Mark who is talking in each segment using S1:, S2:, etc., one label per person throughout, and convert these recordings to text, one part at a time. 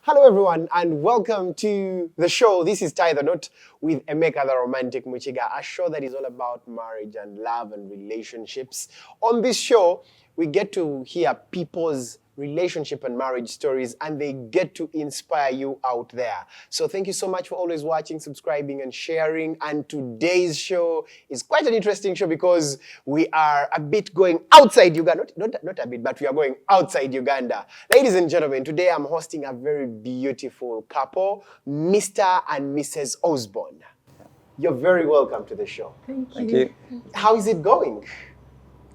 S1: Hello everyone and welcome to the show. This is Tie the Knot with Emeka the Romantic Muchiga, a show that is all about marriage and love and relationships. On this show, we get to hear people's relationship and marriage stories and they get to inspire you out there. So thank you so much for always watching, subscribing and sharing. And today's show is quite an interesting show because we are a bit going outside Uganda. Not a bit, but we are going outside Uganda. Ladies and gentlemen, today I'm hosting a very beautiful couple, Mr. and Mrs. Osborne. You're very welcome to the show.
S2: Thank you.
S1: How is it going?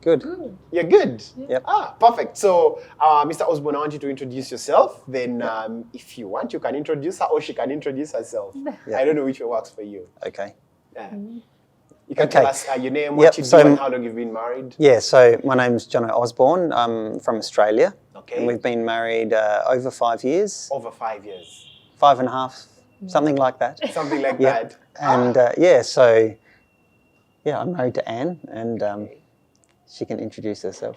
S2: Good.
S1: You're good?
S2: Yep.
S1: Perfect. So, Mr. Osborne, I want you to introduce yourself. Then, if you want, you can introduce her or she can introduce herself.
S2: Yep.
S1: I don't know which one works for you.
S2: Okay.
S1: You can tell us your name, what you do, and how long you've been married.
S2: Yeah, so my name's John Osborne. I'm from Australia.
S1: Okay.
S2: And we've been married over 5 years.
S1: Over 5 years.
S2: 5.5, something like that.
S1: Something like
S2: Yep.
S1: that.
S2: And I'm married to Anne, and she can introduce herself.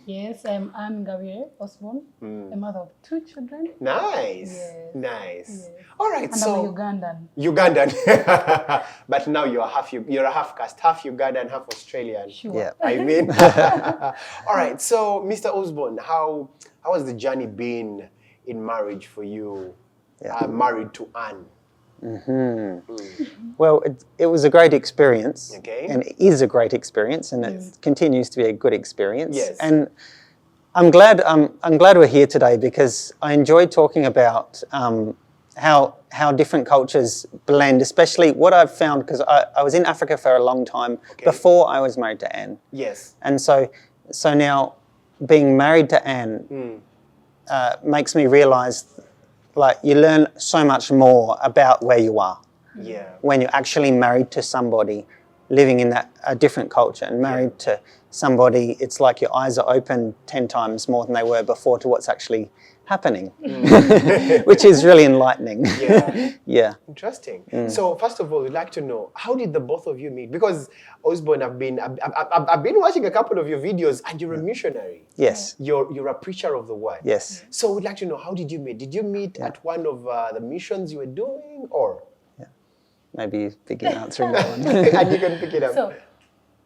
S3: Yes, I'm Anne Gabriel Osborne, a mother of 2 children.
S1: Nice.
S3: Yes.
S1: Nice.
S3: Yes.
S1: All right,
S3: And
S1: so
S3: I'm a Ugandan.
S1: Ugandan. But now you're a half caste, half Ugandan, half Australian.
S3: Sure.
S2: Yeah.
S1: I mean, all right. So, Mr. Osborne, how has the journey been in marriage for you?
S2: Yeah.
S1: Married to Anne.
S2: Well, it was a great experience.
S1: Okay.
S2: And it is a great experience, and it continues to be a good experience.
S1: Yes.
S2: And I'm glad we're here today because I enjoyed talking about how different cultures blend, especially what I've found because I was in Africa for a long time before I was married to Anne.
S1: Yes.
S2: And so now being married to Anne makes me realise like you learn so much more about where you are.
S1: Yeah.
S2: When you're actually married to somebody living in a different culture and married to somebody, it's like your eyes are open 10 times more than they were before to what's actually happening, which is really enlightening.
S1: Yeah.
S2: Yeah.
S1: Interesting. So first of all, we'd like to know, how did the both of you meet? Because Osborne, I've been watching a couple of your videos and you're a missionary.
S2: Yes.
S1: You're a preacher of the word.
S2: Yes.
S1: So we'd like to know, how did you meet? Did you meet at one of the missions you were doing or?
S2: Maybe you begin answering that one.
S1: And you can pick it up.
S3: So,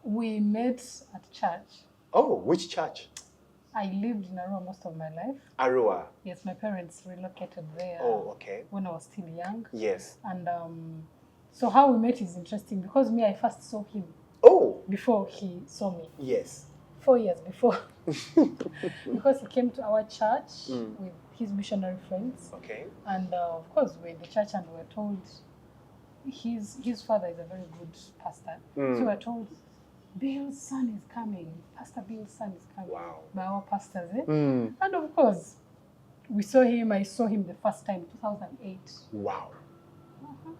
S3: we met at church.
S1: Oh, which church?
S3: I lived in Arua most of my life.
S1: Arua.
S3: Yes, my parents relocated there
S1: Oh, okay.
S3: when I was still young.
S1: Yes.
S3: And so how we met is interesting because I first saw him
S1: Oh.
S3: before he saw me.
S1: Yes.
S3: 4 years before. Because he came to our church with his missionary friends.
S1: Okay.
S3: And of course, we're in the church and we're told his father is a very good pastor. So we're told, Bill's son is coming. Pastor Bill's son is coming.
S1: Wow.
S3: By our pastors. And of course, I saw him the first time, 2008.
S1: Wow.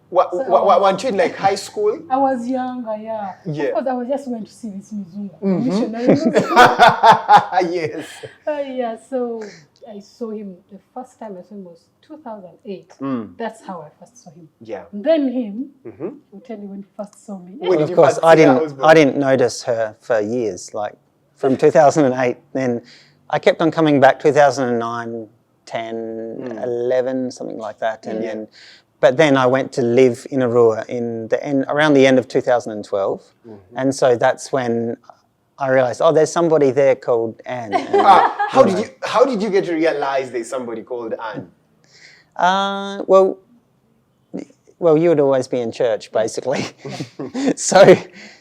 S1: Weren't you in like high school?
S3: I was younger, yeah.
S1: Yeah.
S3: Of course, I was just going to see this Mizunga, missionary.
S1: Yes.
S3: Yeah, so I saw him, the first time I saw him was 2008. That's how I first saw him.
S1: Yeah.
S3: And then him, will tell you when he first saw me.
S1: When did
S2: Of
S1: you
S2: course,
S1: first
S2: I
S1: see her husband?
S2: didn't notice her for years, like from 2008. Then I kept on coming back 2009, 10, 11, something like that. And but then I went to live in Arua around the end of 2012. And so that's when I realised, there's somebody there called Anne. And,
S1: How did you get to realize there's somebody called Anne?
S2: Well, you would always be in church, basically.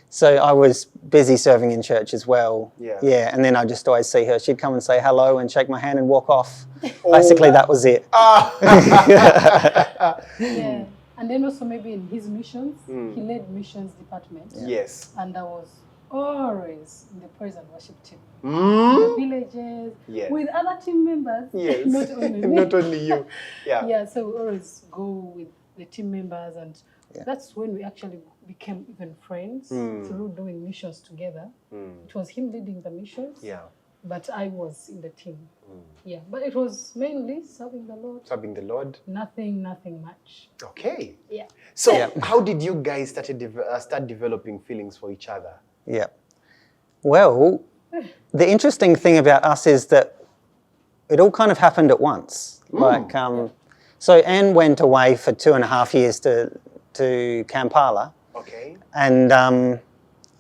S2: So I was busy serving in church as well. Yeah. And then I just always see her. She'd come and say hello and shake my hand and walk off. Basically, that was it.
S3: Yeah. And then also maybe in his missions, he led missions department.
S1: Yes.
S3: And I was always in the praise and worship team. In the villages, with other team members.
S1: Yes.
S3: Not only me.
S1: Not only you. Yeah.
S3: Yeah, so we always go with the team members and that's when we actually became even friends through doing missions together. It was him leading the missions.
S1: Yeah.
S3: But I was in the team. Yeah, but it was mainly serving the Lord.
S1: Serving the Lord.
S3: Nothing much.
S1: Okay.
S3: Yeah.
S1: So how did you guys start developing feelings for each other?
S2: Yeah. Well, the interesting thing about us is that it all kind of happened at once. Like So Anne went away for 2.5 years to Kampala,
S1: Okay.
S2: and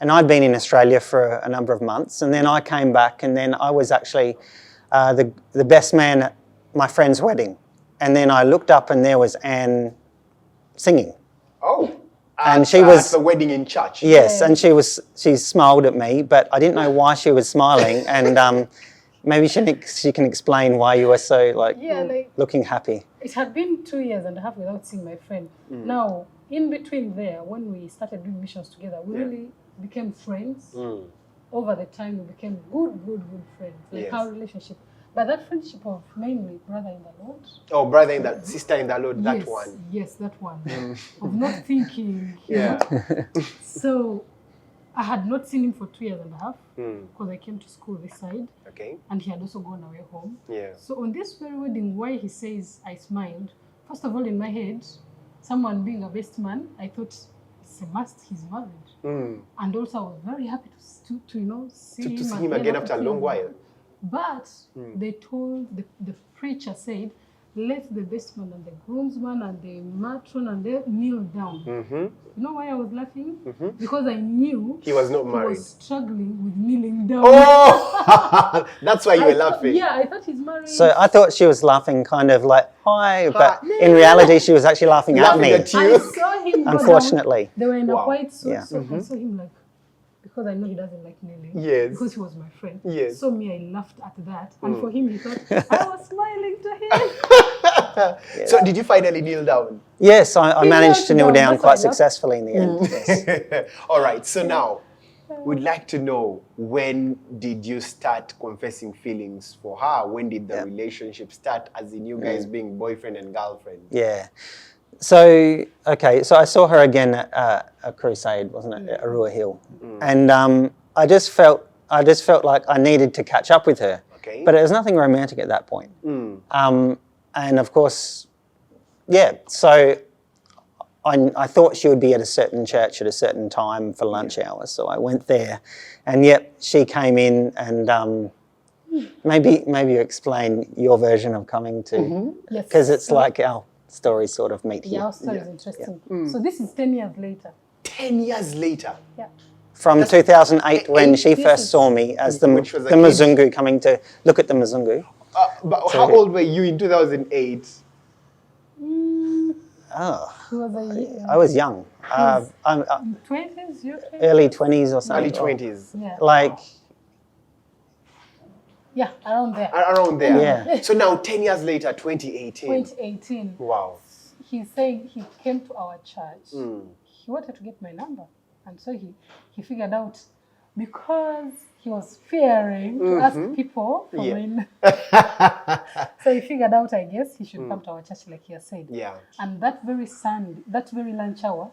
S2: I'd been in Australia for a number of months, and then I came back, and then I was actually the best man at my friend's wedding, and then I looked up, and there was Anne singing.
S1: Oh.
S2: And she
S1: at
S2: was
S1: the wedding in church.
S2: Yes, and she smiled at me, but I didn't know why she was smiling, and maybe she can explain why you were so looking happy.
S3: It had been 2.5 years without seeing my friend. Now, in between there, when we started doing missions together, we really became friends. Over the time, we became good friends. Like our relationship. But that friendship of mainly brother in the Lord.
S1: Oh, brother in the sister in the Lord, that
S3: Yes,
S1: one.
S3: Yes, that one. Of not thinking.
S1: Yeah.
S3: So I had not seen him for 2.5 years because I came to school this side.
S1: Okay.
S3: And he had also gone away home.
S1: Yeah.
S3: So on this very wedding, why he says I smiled, first of all, in my head, someone being a best man, I thought it's a must, he's married. And also I was very happy to see him
S1: again after a long while.
S3: But they told, the preacher said, let the best man and the groomsman and the matron and they kneel down. You know why I was laughing? Because I knew
S1: he was not married.
S3: He was struggling with kneeling down.
S1: Oh, that's why you were laughing.
S3: Yeah, I thought he's married.
S2: So I thought she was laughing kind of like, hi, but in reality she was actually laughing at me.
S1: At you.
S3: I saw him.
S2: Unfortunately.
S3: They were in a white suit,
S2: Yeah.
S3: so I saw him like, because I know he doesn't like kneeling.
S1: Yes.
S3: Because he was my friend.
S1: Yes.
S3: So me, I laughed at that. And for him, he thought, I was smiling to him.
S1: So did you finally kneel down?
S2: Yes, I managed to kneel down
S3: That's
S2: quite
S3: why I laughed.
S2: successfully in the end. Yes.
S1: All right, so now, we'd like to know, when did you start confessing feelings for her? When did the relationship start, as in you guys being boyfriend and girlfriend?
S2: Yeah. So, okay, so I saw her again at Apprrciate, wasn't it, at Arua Hill. And I just felt like I needed to catch up with her.
S1: Okay.
S2: But it was nothing romantic at that point. And of course, so I thought she would be at a certain church at a certain time for lunch hours, so I went there. And she came in, and maybe you explain your version of coming to, because it's like our stories sort of meet here.
S3: Yeah, our story is interesting. So this is 10 years later.
S1: 10 years later?
S3: Yeah.
S2: From 2008, when she first saw me as the
S1: Which was a
S2: Mzungu, coming to look at the Mzungu.
S1: But how old were you in 2008?
S2: I was young. I'm
S3: 20s, you're 20s?
S2: early 20s or something.
S1: Early 20s.
S3: Yeah.
S2: Like,
S3: Yeah, around there.
S1: Around there.
S2: Yeah.
S1: So now 10 years later, 2018.
S3: 2018.
S1: Wow.
S3: He's saying he came to our church. He wanted to get my number. And so he figured out, because he was fearing to ask people for my so he figured out, I guess, he should come to our church like he has said.
S1: Yeah.
S3: And that very lunch hour,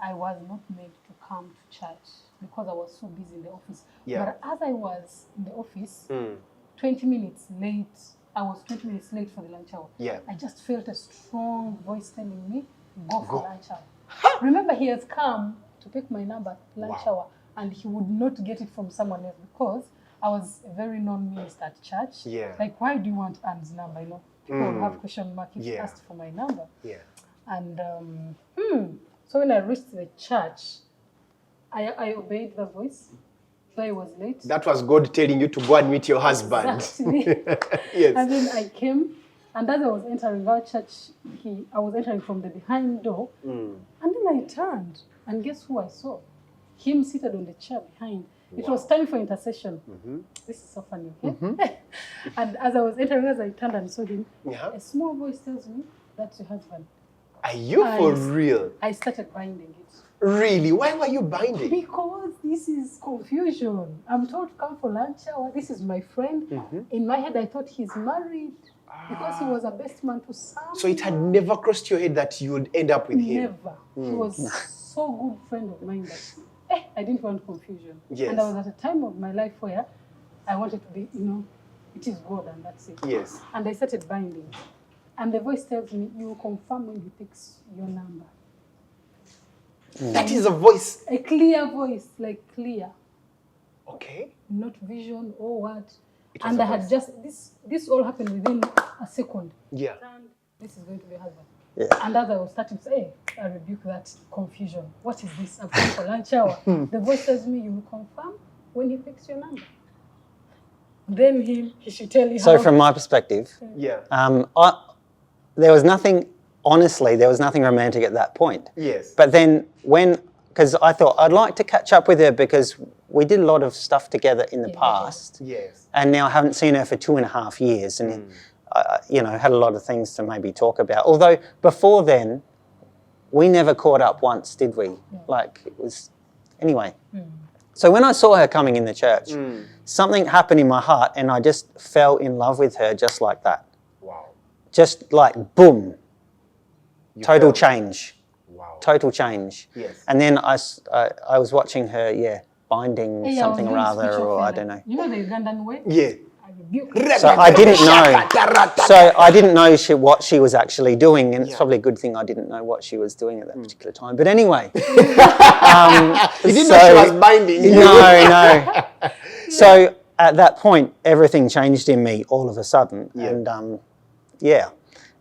S3: I was not made to come to church because I was so busy in the office.
S1: Yeah.
S3: But as I was in the office, 20 minutes late, I was 20 minutes late for the lunch hour.
S1: Yeah.
S3: I just felt a strong voice telling me, go for lunch hour. Remember, he has come to take my number at lunch hour, and he would not get it from someone else because I was a very known minister at church.
S1: Yeah.
S3: Like, why do you want Anne's number? You know, people will have question mark if you asked for my number.
S1: Yeah.
S3: And so when I reached the church, I obeyed the voice. So I was late.
S1: That was God telling you to go and meet your husband.
S3: Exactly.
S1: Yes.
S3: And then I came, and as I was entering our church, I was entering from the behind door, and then I turned, and guess who I saw? Him seated on the chair behind. Wow. It was time for intercession. This is so funny, okay? And as I was entering, as I turned and saw him, a small voice tells me, that's your husband.
S1: Are you for real?
S3: I started binding it.
S1: Really? Why were you binding?
S3: Because this is confusion. I'm told to come for lunch hour. This is my friend. In my head, I thought he's married because he was a best man to some.
S1: So it had never crossed your head that you would end up with him?
S3: Never. He was so good friend of mine that I didn't want confusion.
S1: Yes.
S3: And I was at a time of my life where I wanted to be, it is God and that's it.
S1: Yes.
S3: And I started binding. And the voice tells me, you will confirm when he takes your number.
S1: That is a voice.
S3: A clear voice, like clear.
S1: Okay.
S3: Not vision or what. And I had just, this all happened within a second.
S1: Yeah.
S3: And this is going to be a husband.
S2: Yeah.
S3: And as I was starting to say, hey, I rebuke that confusion. What is this? I'm going for lunch hour. The voice tells me you will confirm when he picks your number. Then he should tell you
S2: So
S3: how.
S2: from my perspective,
S1: Yeah.
S2: there was nothing, honestly, there was nothing romantic at that point.
S1: Yes.
S2: But then because I thought I'd like to catch up with her because we did a lot of stuff together in the past.
S1: Yes.
S2: And now I haven't seen her for 2.5 years and, had a lot of things to maybe talk about. Although before then, we never caught up once, did we? Like it was, anyway. So when I saw her coming in the church, something happened in my heart and I just fell in love with her just like that.
S1: Wow.
S2: Just like boom, total
S1: fell.
S2: change.
S1: Wow.
S2: Total change.
S1: Yes.
S2: And then I was watching her, binding
S3: Hey,
S2: something
S3: I
S2: or
S3: was
S2: other,
S3: doing
S2: or
S3: speech
S2: I
S3: of
S2: don't
S3: faith.
S2: know.
S3: You know the Ugandan way?
S1: Yeah.
S3: I rebuke.
S2: So I didn't know. So I didn't know what she was actually doing, and it's probably a good thing I didn't know what she was doing at that particular time. But anyway,
S1: You didn't know she was binding you.
S2: No. So at that point, everything changed in me all of a sudden, and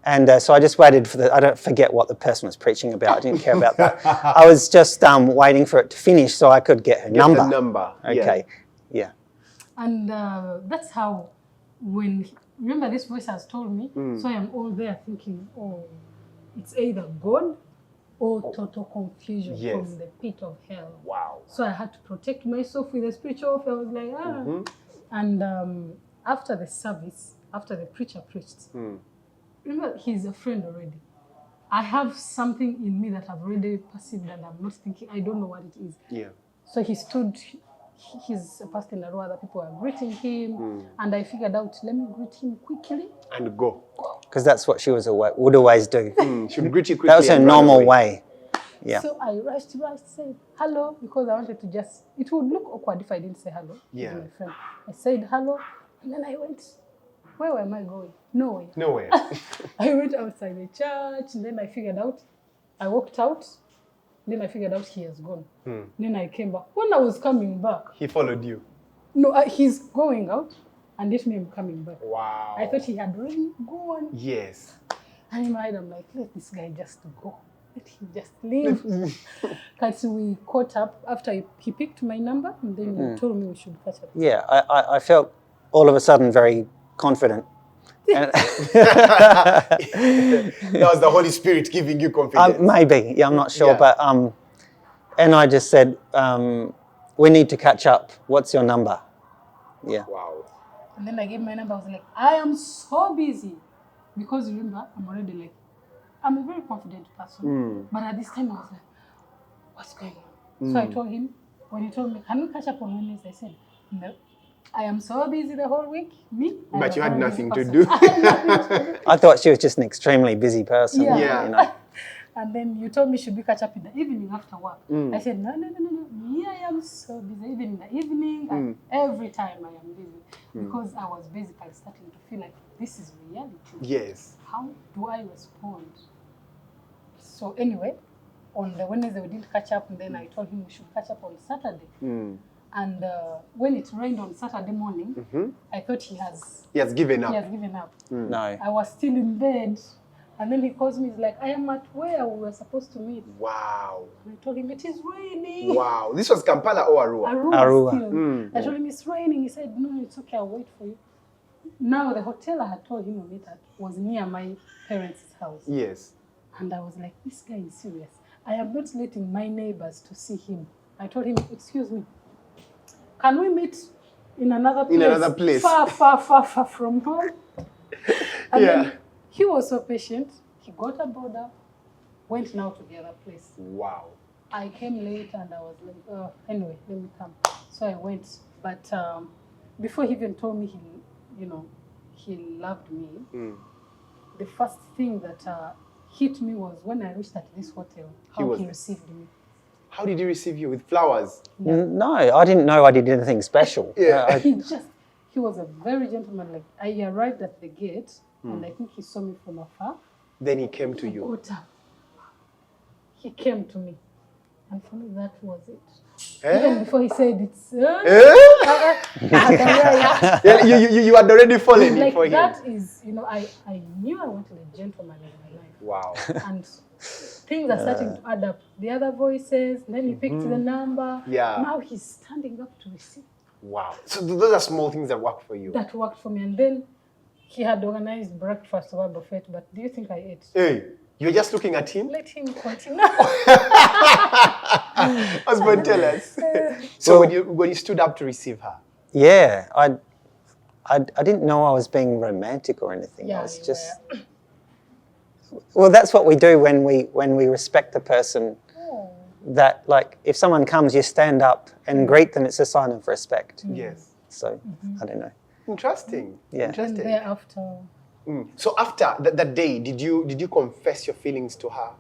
S2: And so I just waited I don't forget what the person was preaching about. I didn't care about that. I was just waiting for it to finish so I could get her number.
S1: The number.
S2: Okay. Yeah.
S3: And that's how, remember this voice has told me, so I am all there thinking, oh, it's either God or total confusion from the pit of hell.
S1: Wow.
S3: So I had to protect myself with a spiritual faith. I was like, And after the service, after the preacher preached, remember, he's a friend already. I have something in me that I've already perceived and I'm not thinking, I don't know what it is.
S1: Yeah.
S3: So he stood, he's a pastor in Laru, other people are greeting him, and I figured out, let me greet him quickly.
S1: And go.
S2: Because that's what she would always do.
S1: She'd greet you quickly.
S2: That was her
S1: and run
S2: normal
S1: away.
S2: way. Yeah.
S3: So I rushed, said hello, because I wanted to it would look awkward if I didn't say hello to my friend. I said hello, and then I went, where am I going? Nowhere.
S1: Nowhere.
S3: I went outside the church, and then I figured out, I walked out, then I figured out he has gone. Then I came back. When I was coming back,
S1: He followed you.
S3: no, he's going out, and let me, I'm coming back.
S1: Wow.
S3: I thought he had already gone.
S1: Yes.
S3: And in my head, I'm like, let this guy just go. Let him just leave. Because we caught up after he picked my number, and then he told me we should catch up.
S2: Yeah, I felt all of a sudden very confident. And
S1: That was the Holy Spirit giving you confidence.
S2: maybe, I'm not sure, but and I just said, we need to catch up. What's your number? Yeah.
S1: Wow.
S3: And then I gave my number. I was like, I am so busy. Because remember, I'm already like, I'm a very confident person. But at this time, I was like, what's going on? So I told him, when he told me, can we catch up on Wednesday? I said, no. I am so busy the whole week. Me?
S1: But you had nothing to do.
S2: I thought she was just an extremely busy person.
S3: Yeah.
S2: You know.
S3: And then you told me, should we catch up in the evening after work? I said, no. Me, I am so busy. Even in the evening, and every time I am busy. Because I was basically starting to feel like this is reality.
S1: Yes.
S3: How do I respond? So anyway, on the Wednesday we didn't catch up, and then I told him we should catch up on Saturday. And when it rained on Saturday morning, I thought he has
S1: given up.
S3: He has given up.
S2: No.
S3: I was still in bed. And then he calls me, he's like, I am at where we were supposed to meet.
S1: Wow.
S3: And I told him, it is raining.
S1: Wow. This was Kampala or Arua?
S3: Arua. Still. I told him, it's raining. He said, no, it's okay, I'll wait for you. Now, the hotel I had told him to meet at was near my parents' house.
S1: Yes.
S3: And I was like, this guy is serious. I am not letting my neighbors to see him. I told him, excuse me, can we meet in another place?
S1: In another place.
S3: Far from home. And then he was so patient. He got a border, went now to the other place.
S1: Wow.
S3: I came late and I was like, anyway, let me come. So I went. But before he even told me he loved me, the first thing that hit me was when I reached at this hotel, how he received me.
S1: How did he receive you? With flowers?
S2: No, I didn't know I did anything special.
S1: Yeah.
S3: He was a very gentleman. Like, I arrived at the gate, and I think he saw me from afar.
S1: Then he came to you.
S3: He came to me. And for me, that was it. Even before he said it's...
S1: You had already fallen
S3: like
S1: for him.
S3: that is, I knew I wanted a gentleman in my life.
S1: Wow.
S3: And things are starting to add up. The other voices, then he picked the number.
S1: Yeah.
S3: Now he's standing up to receive.
S1: Wow. So those are small things that work for you.
S3: That worked for me. And then he had organized breakfast for our buffet, but do you think I ate?
S1: Hey, you're just looking at him?
S3: Let him continue.
S1: Osborne, tell us. So when you stood up to receive her?
S2: Yeah, I didn't know I was being romantic or anything.
S3: Yeah,
S2: I was just... Well, that's what we do when we respect the person.
S3: Oh.
S2: That, like, if someone comes, you stand up and greet them. It's a sign of respect.
S1: Yes.
S2: So, I don't know.
S1: Interesting.
S2: Yeah.
S1: Interesting.
S3: And thereafter...
S1: So after that day, did you confess your feelings to her?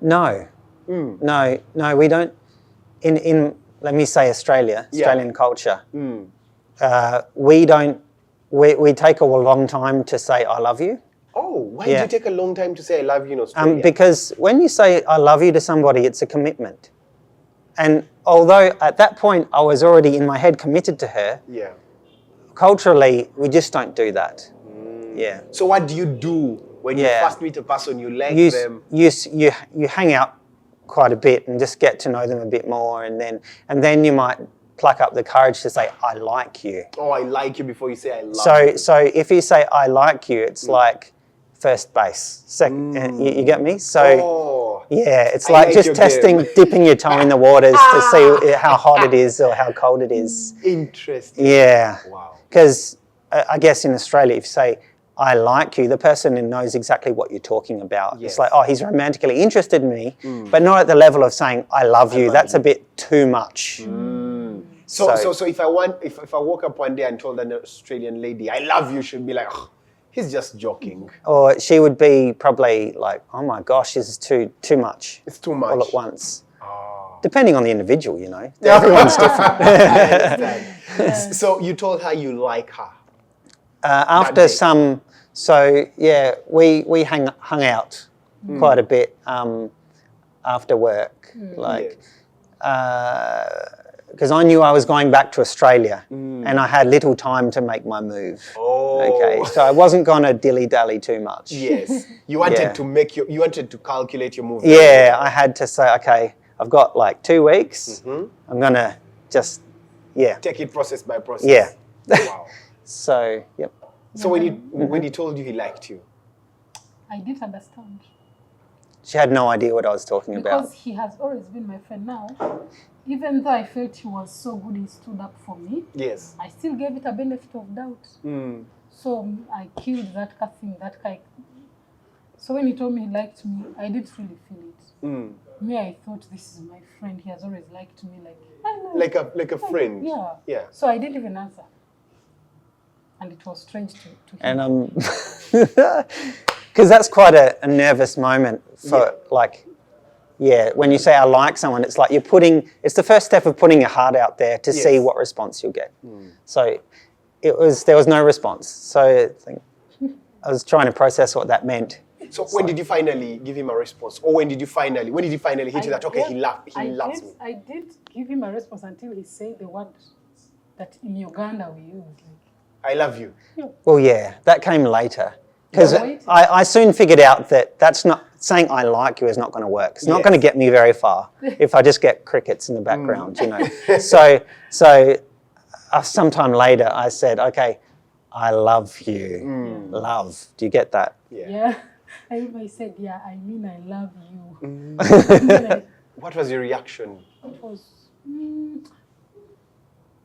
S2: No. No, we don't. In let me say Australian culture, we don't. We take a long time to say I love you.
S1: Oh, why did you take a long time to say I love you in Australia?
S2: Because when you say I love you to somebody, it's a commitment. And although at that point I was already in my head committed to her, culturally we just don't do that. Yeah.
S1: So what do you do when you first meet a person, you like them?
S2: You hang out quite a bit and just get to know them a bit more, and then you might pluck up the courage to say I like you.
S1: Oh, I like you before you say I love you.
S2: So if you say I like you, it's like first base. You get me? So yeah, it's like just testing, dipping your toe in the waters to see how hot it is or how cold it is.
S1: Interesting.
S2: Yeah.
S1: Wow.
S2: Because I guess in Australia, if you say I like you, the person knows exactly what you're talking about.
S1: Yes.
S2: It's like, oh, he's romantically interested in me, but not at the level of saying I love you. That's a bit too much.
S1: So if I woke up one day and told an Australian lady I love you, she'd be like, oh, he's just joking.
S2: Or she would be probably like, oh my gosh, this is too much.
S1: It's too much.
S2: All at once.
S1: Oh.
S2: Depending on the individual, Everyone's different.
S1: I understand. So you told her you like her.
S2: After some, we hung out quite a bit after work, because I knew I was going back to Australia and I had little time to make my move.
S1: Oh.
S2: Okay, so I wasn't going to dilly-dally too much.
S1: Yes, you wanted to you wanted to calculate your move.
S2: Yeah, I had to say, okay, I've got like 2 weeks. I'm going to just,
S1: take it process by process.
S2: Yeah.
S1: Wow.
S2: So, yep.
S1: So when he told you he liked you,
S3: I didn't understand.
S2: She had no idea what I was talking about.
S3: Because he has always been my friend now. Even though I felt he was so good, he stood up for me.
S1: Yes.
S3: I still gave it a benefit of doubt. So I killed that thing, that guy. So when he told me he liked me, I didn't really feel it. Me, I thought this is my friend. He has always liked me,
S1: like a friend.
S3: Yeah. So I didn't even answer. And it was strange to him.
S2: And because that's quite a nervous moment for when you say I like someone, it's like it's the first step of putting your heart out there to see what response you'll get. So there was no response. So I was trying to process what that meant.
S1: So when did you finally give him a response? Or when did you finally hit you that, okay, he loves me?
S3: I did give him a response until he said the word that in Uganda we use.
S1: I love you.
S2: Well, yeah, that came later. Because I soon figured out that that's not, saying I like you is not going to work. It's not going to get me very far if I just get crickets in the background, So sometime later I said, okay, I love you. Love. Do you get that?
S3: Yeah. Everybody said, yeah, I mean I love you.
S1: What was your reaction?
S3: It was,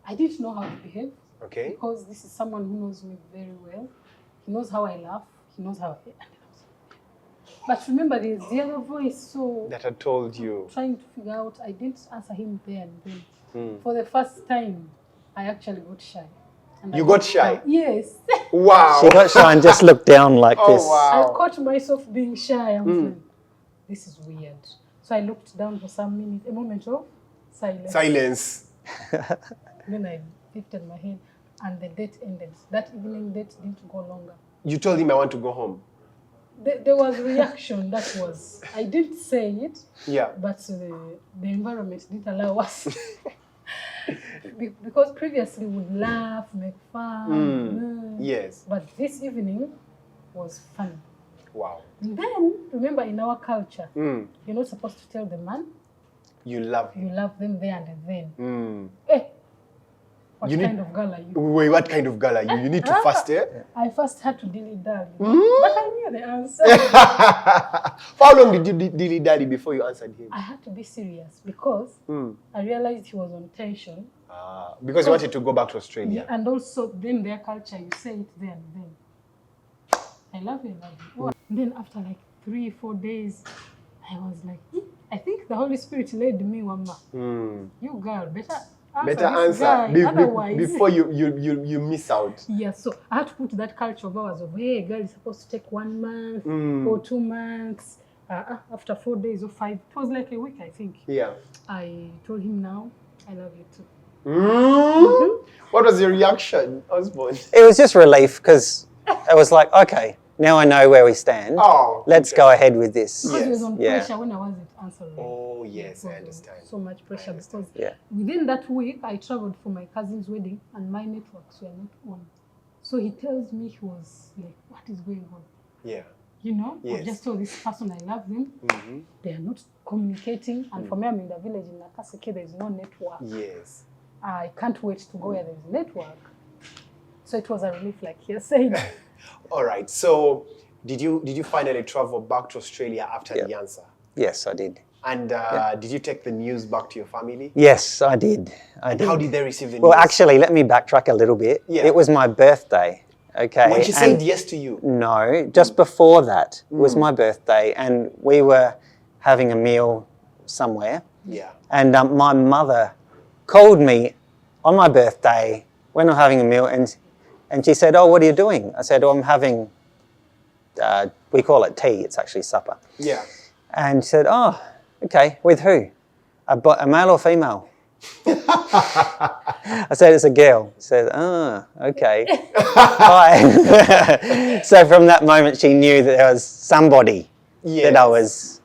S3: I didn't know how to behave.
S1: Okay.
S3: Because this is someone who knows me very well. He knows how I laugh. He knows how I... But remember, there's the other voice, so...
S1: That I told you.
S3: Trying to figure out, I didn't answer him there and then. For the first time, I actually got shy. And
S1: you got shy?
S3: Yes.
S1: Wow.
S2: She got shy and just looked down like this.
S1: Wow.
S3: I caught myself being shy. I was like, this is weird. So I looked down for some minutes, a moment of silence. Then I lifted my head and the date ended. That evening date didn't go longer.
S1: You told him I want to go home?
S3: There was reaction that was, I didn't say it,
S1: Yeah.
S3: but the environment didn't allow us. Because previously we would laugh, make fun.
S1: Yes.
S3: But this evening was fun.
S1: Wow.
S3: And then, remember in our culture,
S1: Mm.
S3: you're not supposed to tell the man
S1: You love him.
S3: you love them there and then.
S1: Mm.
S3: What
S1: You need-
S3: kind of girl are you?
S1: Wait, what kind of girl are you? You need to fast, eh?
S3: I first had to dilly-dally, but
S1: Mm.
S3: I knew the answer.
S1: For how long did you dilly-dally before you answered him?
S3: I had to be serious because I realized he was on tension.
S1: Because you wanted to go back to Australia.
S3: And also, then their culture, you say it there and then. I love you, I love you. Oh. Then after like 3-4 days, I was like, I think the Holy Spirit led me, Wama. You girl, better answer this guy, otherwise.
S1: Before you miss out.
S3: Yeah, so I had to put that culture of ours of, hey, girl is supposed to take 1 month or 2 months. After 4 days or 5, it was like a week, I think.
S1: Yeah.
S3: I told him now, I love you too.
S1: What was your reaction, Osborne?
S2: It was just relief because I was like, okay, now I know where we stand.
S1: Oh,
S2: Let's go ahead with this.
S3: Because he was on
S2: Yeah.
S3: pressure when I wasn't answering.
S1: Oh, yes, I
S3: Because
S1: understand.
S3: so much pressure because
S2: Yeah.
S3: within that week I traveled for my cousin's wedding and my networks were not on. So he tells me, he was like, what is going on?
S1: Yeah.
S3: You know,
S1: Yes.
S3: I just told this person I love them. They are not communicating. And for me, I'm in the village in Nakaseke, there's no network.
S1: Yes.
S3: I can't wait to go where there's network. So it was a relief, like you're saying.
S1: All right. So did you finally travel back to Australia after the answer?
S2: Yes, I did.
S1: And did you take the news back to your family?
S2: Yes, I did. I did.
S1: How did they receive the news?
S2: Well, actually, let me backtrack a little bit.
S1: Yeah.
S2: It was my birthday. Okay.
S1: When she said yes to you?
S2: No, just before that was my birthday, and we were having a meal somewhere.
S1: Yeah.
S2: And my mother called me on my birthday when we were having a meal, and she said, "Oh, what are you doing?" I said, "Oh, I'm having, we call it tea. It's actually supper."
S1: Yeah.
S2: And she said, "Oh, okay, with who? A male or female?" I said, "It's a girl." She said, "Oh, okay." Bye. So from that moment, she knew that there was somebody that I was,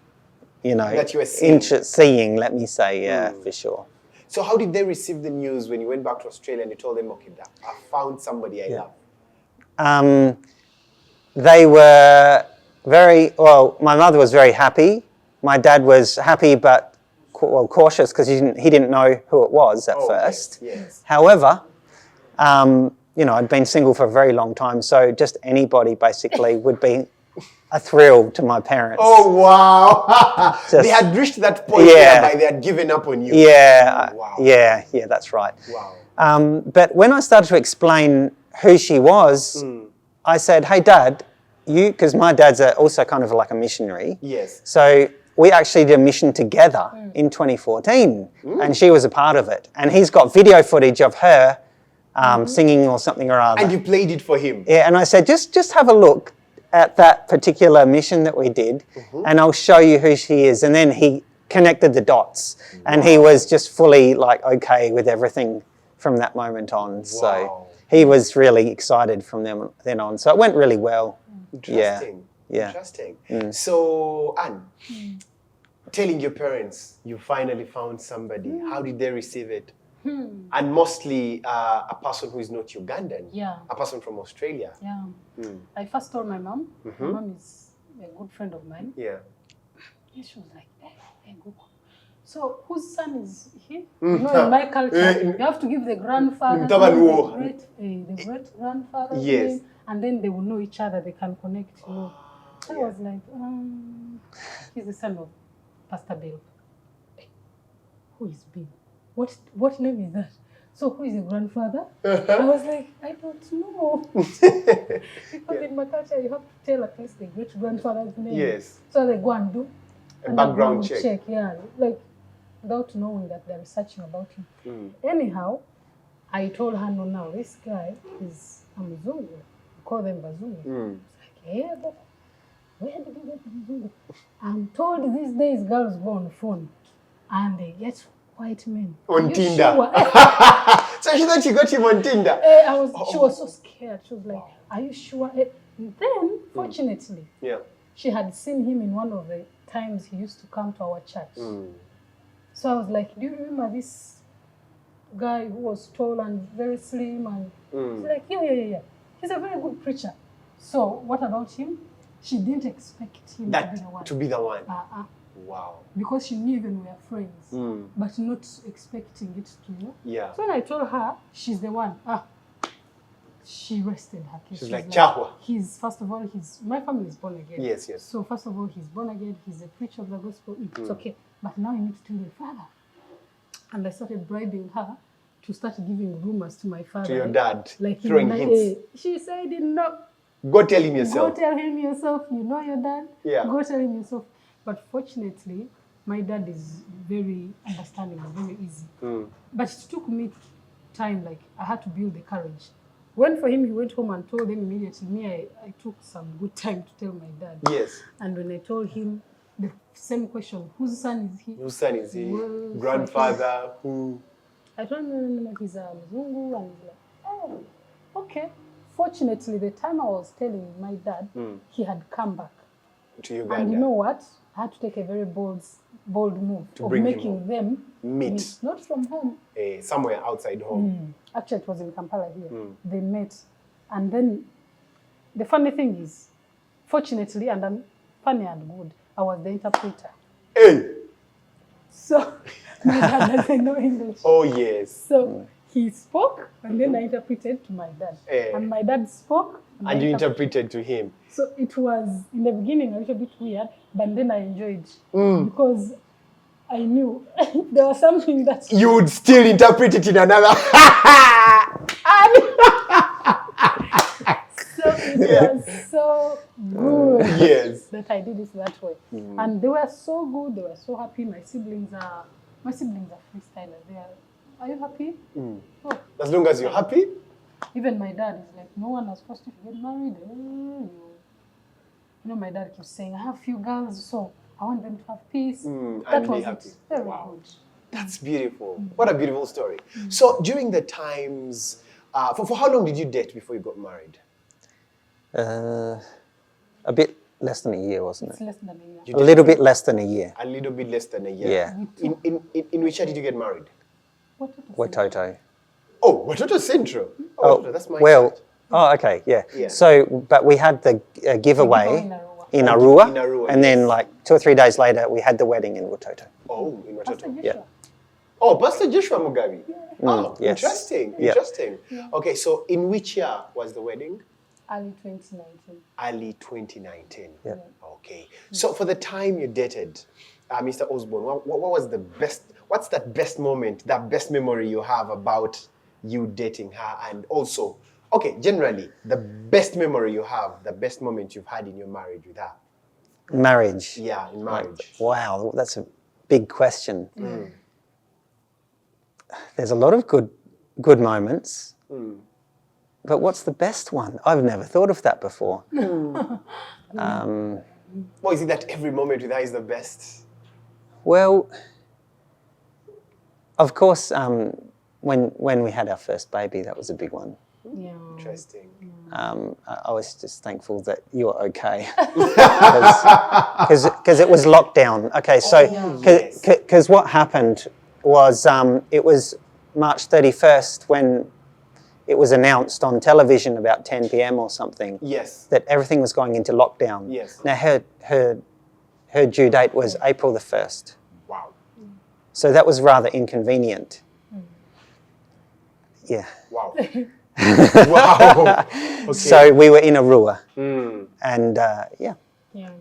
S1: That you were seeing.
S2: seeing, let me say, yeah, for sure.
S1: So how did they receive the news when you went back to Australia and you told them, okay, I found somebody I love?
S2: They were my mother was very happy. My dad was happy, but cautious because he didn't know who it was at first.
S1: Yes.
S2: However, I'd been single for a very long time, so just anybody basically would be a thrill to my parents.
S1: Oh, wow. They had reached that point whereby they had given up on you.
S2: Yeah,
S1: Wow.
S2: yeah, that's right.
S1: Wow.
S2: But when I started to explain who she was, I said, "Hey, Dad, because my dad's also kind of like a missionary.
S1: Yes.
S2: So we actually did a mission together in 2014, and she was a part of it. And he's got video footage of her singing or something or other.
S1: And you played it for him.
S2: Yeah, and I said, just have a look at that particular mission that we did, and I'll show you who she is. And then he connected the dots, and he was just fully like okay with everything from that moment on. So he was really excited from then on. So it went really well.
S1: Interesting.
S2: Yeah.
S1: Interesting. So, Anne, telling your parents you finally found somebody, how did they receive it? And mostly a person who is not Ugandan, a person from Australia.
S3: Yeah. I first told my mom. My mom is a good friend of mine.
S1: Yeah.
S3: She was like, hey, go. So whose son is he? In my culture, you have to give the grandfather, the great grandfather, name, and then they will know each other. They can connect. I was like, he's the son of Pastor Bill. Who is Bill? What name is that? So who is the grandfather? I was like, I don't know. Because in my culture, you have to tell at least the great grandfather's name.
S1: Yes.
S3: So they go and do
S1: a background check.
S3: Like without knowing that they're researching about him. Anyhow, I told her, no, now this guy is a Mzungu. We call them Bazungu. It's like, yeah, but where did you get Mzungu? I'm told these days girls go on the phone and they get white men.
S1: On Tinder.
S3: Sure?
S1: So she thought you got him on Tinder.
S3: She was so scared. She was like, are you sure? Then, fortunately, she had seen him in one of the times he used to come to our church. So I was like, do you remember this guy who was tall and very slim? And she's like, yeah. He's a very good preacher. So what about him? She didn't expect him to be the one.
S1: To be the one.
S3: Wow. Because she knew even we were friends, but not expecting it to.
S1: Yeah.
S3: So when I told her she's the one, she rested her case.
S1: She's like, Chahwa.
S3: First of all, my family is born again.
S1: Yes.
S3: So first of all, he's born again. He's a preacher of the gospel. It's okay. But now you need to tell your father. And I started bribing her to start giving rumors to my father.
S1: To your dad.
S3: Like
S1: throwing hints.
S3: She said, no.
S1: Go tell him yourself.
S3: Go tell him yourself. You know your dad.
S1: Yeah.
S3: Go tell him yourself. But fortunately, my dad is very understanding and very easy. But it took me time, like I had to build the courage. When for him, he went home and told them immediately. Me, I took some good time to tell my dad.
S1: Yes.
S3: And when I told him the same question, whose son is he?
S1: Whose son is he? Grandfather? Who?
S3: I told him, no, he's a Mzungu. And he's like, oh, okay. Fortunately, the time I was telling my dad, he had come back.
S1: To Uganda.
S3: And you know what? I had to take a very bold move of making them meet. Not from home.
S1: Somewhere outside home.
S3: Actually, it was in Kampala here. They met. And then the funny thing is, fortunately, and I'm funny and good, I was the interpreter.
S1: Hey!
S3: So my dad doesn't know English.
S1: Oh, yes.
S3: So he spoke, and then I interpreted to my dad. And my dad spoke.
S1: And you interpreted to him.
S3: So it was, in the beginning, a little bit weird, but then I enjoyed because I knew there was something that...
S1: You would still interpret it in another...
S3: So it was so good
S1: that
S3: I did it that way. And they were so good, they were so happy. My siblings are freestylers. Are you happy?
S1: Oh. As long as you're happy?
S3: Even my dad is like, no one was supposed to get married. You know, my dad keeps saying, I have a few girls, so I want them to have peace. That was happy. Very good.
S1: That's beautiful. What a beautiful story. So during the times, for how long did you date before you got married?
S2: A bit less than a year, wasn't it?
S3: Less than a year.
S2: A little bit less than a year.
S1: A little bit less than a year.
S2: Yeah.
S1: In which year did you get married?
S2: Watoto.
S1: Oh, Watoto Central. Oh, that's my
S2: church. Oh, okay, yeah. So, but we had the giveaway in Arua, and then like 2 or 3 days later, we had the wedding in Watoto.
S1: Oh, in Watoto.
S3: Yeah.
S1: Oh, Pastor Joshua Mugabe. Yeah. Oh,
S2: yes.
S1: Interesting. Yeah. Okay, so in which year was the wedding?
S3: Early 2019.
S1: Early 2019.
S2: Yeah.
S1: Okay. So for the time you dated, Mr. Osborne, what was the best? What's that best moment, that best memory you have about you dating her? And also, okay, generally, the best memory you have, the best moment you've had in your marriage with her?
S2: Marriage?
S1: Yeah, in marriage.
S2: Wow, that's a big question. There's a lot of good moments, but what's the best one? I've never thought of that before.
S1: Well, is it that every moment with her is the best?
S2: Well, of course, when we had our first baby, that was a big one.
S3: Yeah.
S1: Interesting.
S2: I was just thankful that you were okay, because it was lockdown. Okay, so because what happened was it was March 31st when it was announced on television about 10 p.m. or something.
S1: Yes.
S2: That everything was going into lockdown.
S1: Yes.
S2: Now her due date was April the 1st.
S1: Wow.
S2: So that was rather inconvenient. Yeah.
S1: Wow. Wow. Okay.
S2: So we were in Arua, and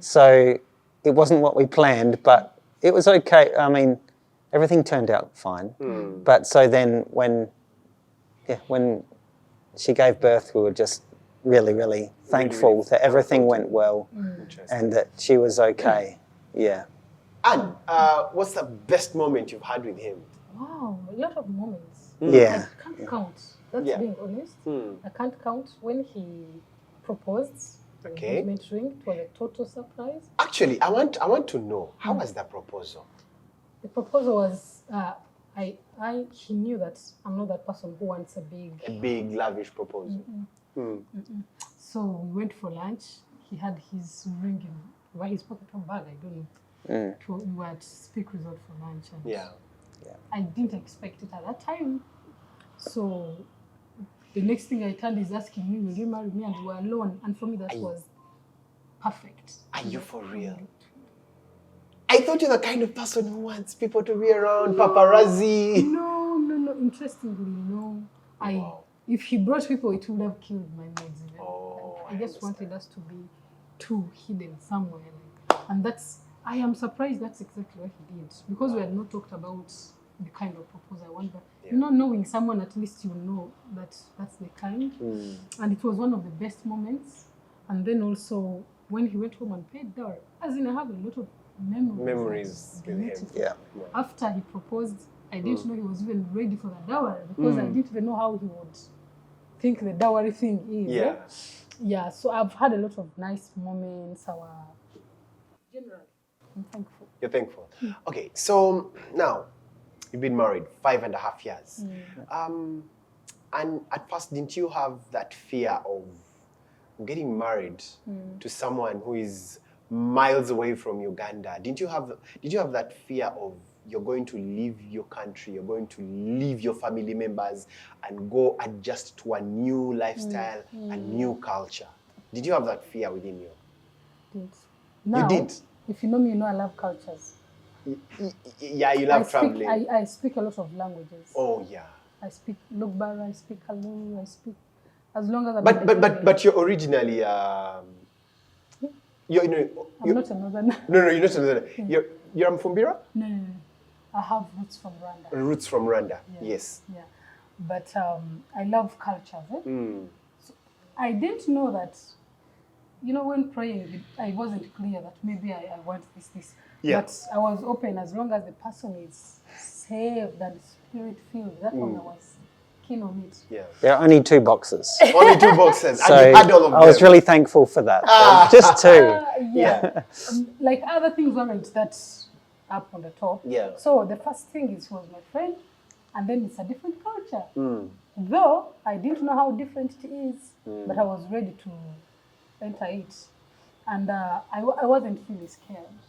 S2: so it wasn't what we planned, but it was okay. I mean, everything turned out fine. But so then when she gave birth, we were just really, really thankful that everything went well and that she was okay. Yeah.
S1: And what's the best moment you've had with him?
S3: Wow, a lot of moments.
S2: Yeah.
S3: I can't count. That's being honest. I can't count. When he proposed, the engagement ring, it was a total surprise.
S1: Actually, I want to know, how was the proposal?
S3: The proposal was, he knew that I'm not that person who wants a big
S1: lavish proposal.
S3: So we went for lunch. He had his ring why his pocket or bag, I don't know. We were at Speak Resort for lunch, and I didn't expect it at that time. So the next thing I turned is asking me, will you marry me? And we were alone. And for me, that was perfect.
S1: Are you for real? I thought you're the kind of person who wants people to be around, paparazzi.
S3: No. Interestingly, no. If he brought people, it would have killed my moods. I just wanted us to be too hidden somewhere. And I am surprised that's exactly what he did. Because we had not talked about the kind of proposal I want. But knowing someone, at least you know that that's the kind. And it was one of the best moments. And then also, when he went home and paid dowry, as in I have a lot of memories with him.
S2: Yeah.
S3: After he proposed, I didn't know he was even ready for the dowry because I didn't even know how he would think the dowry thing is. Yeah, so I've had a lot of nice moments. Generally, I'm thankful.
S1: You're thankful. Okay, so now you've been married 5.5 years. And at first, didn't you have that fear of getting married to someone who is miles away from Uganda? Did you have that fear of you're going to leave your country, you're going to leave your family members and go adjust to a new lifestyle, a new culture? Did you have that fear within you?
S3: Now,
S1: you did?
S3: If you know me, you know I love cultures.
S1: Yeah, you love traveling.
S3: I speak a lot of languages.
S1: Oh, yeah.
S3: I speak Lugbara, I speak Kaluru, I speak, as long as I'm
S1: But you're originally...
S3: I'm not a northerner.
S1: No, you're not a northerner. You're Mfumbira?
S3: No. I have roots from Rwanda.
S1: Roots from Rwanda, yes.
S3: Yeah, but I love cultures. So I didn't know that, when praying, I wasn't clear that maybe I want this.
S1: Yeah.
S3: But I was open as long as the person is saved and spirit-filled. That one I was keen on it.
S2: Yeah. There are only 2 boxes.
S1: Only 2 boxes.
S2: So
S1: and you had all of them.
S2: I was really thankful for that. Just 2.
S3: Like other things weren't that up on the top.
S1: Yeah.
S3: So the first thing is he was my friend, and then it's a different culture. Though I didn't know how different it is, but I was ready to enter it. And I wasn't really scared.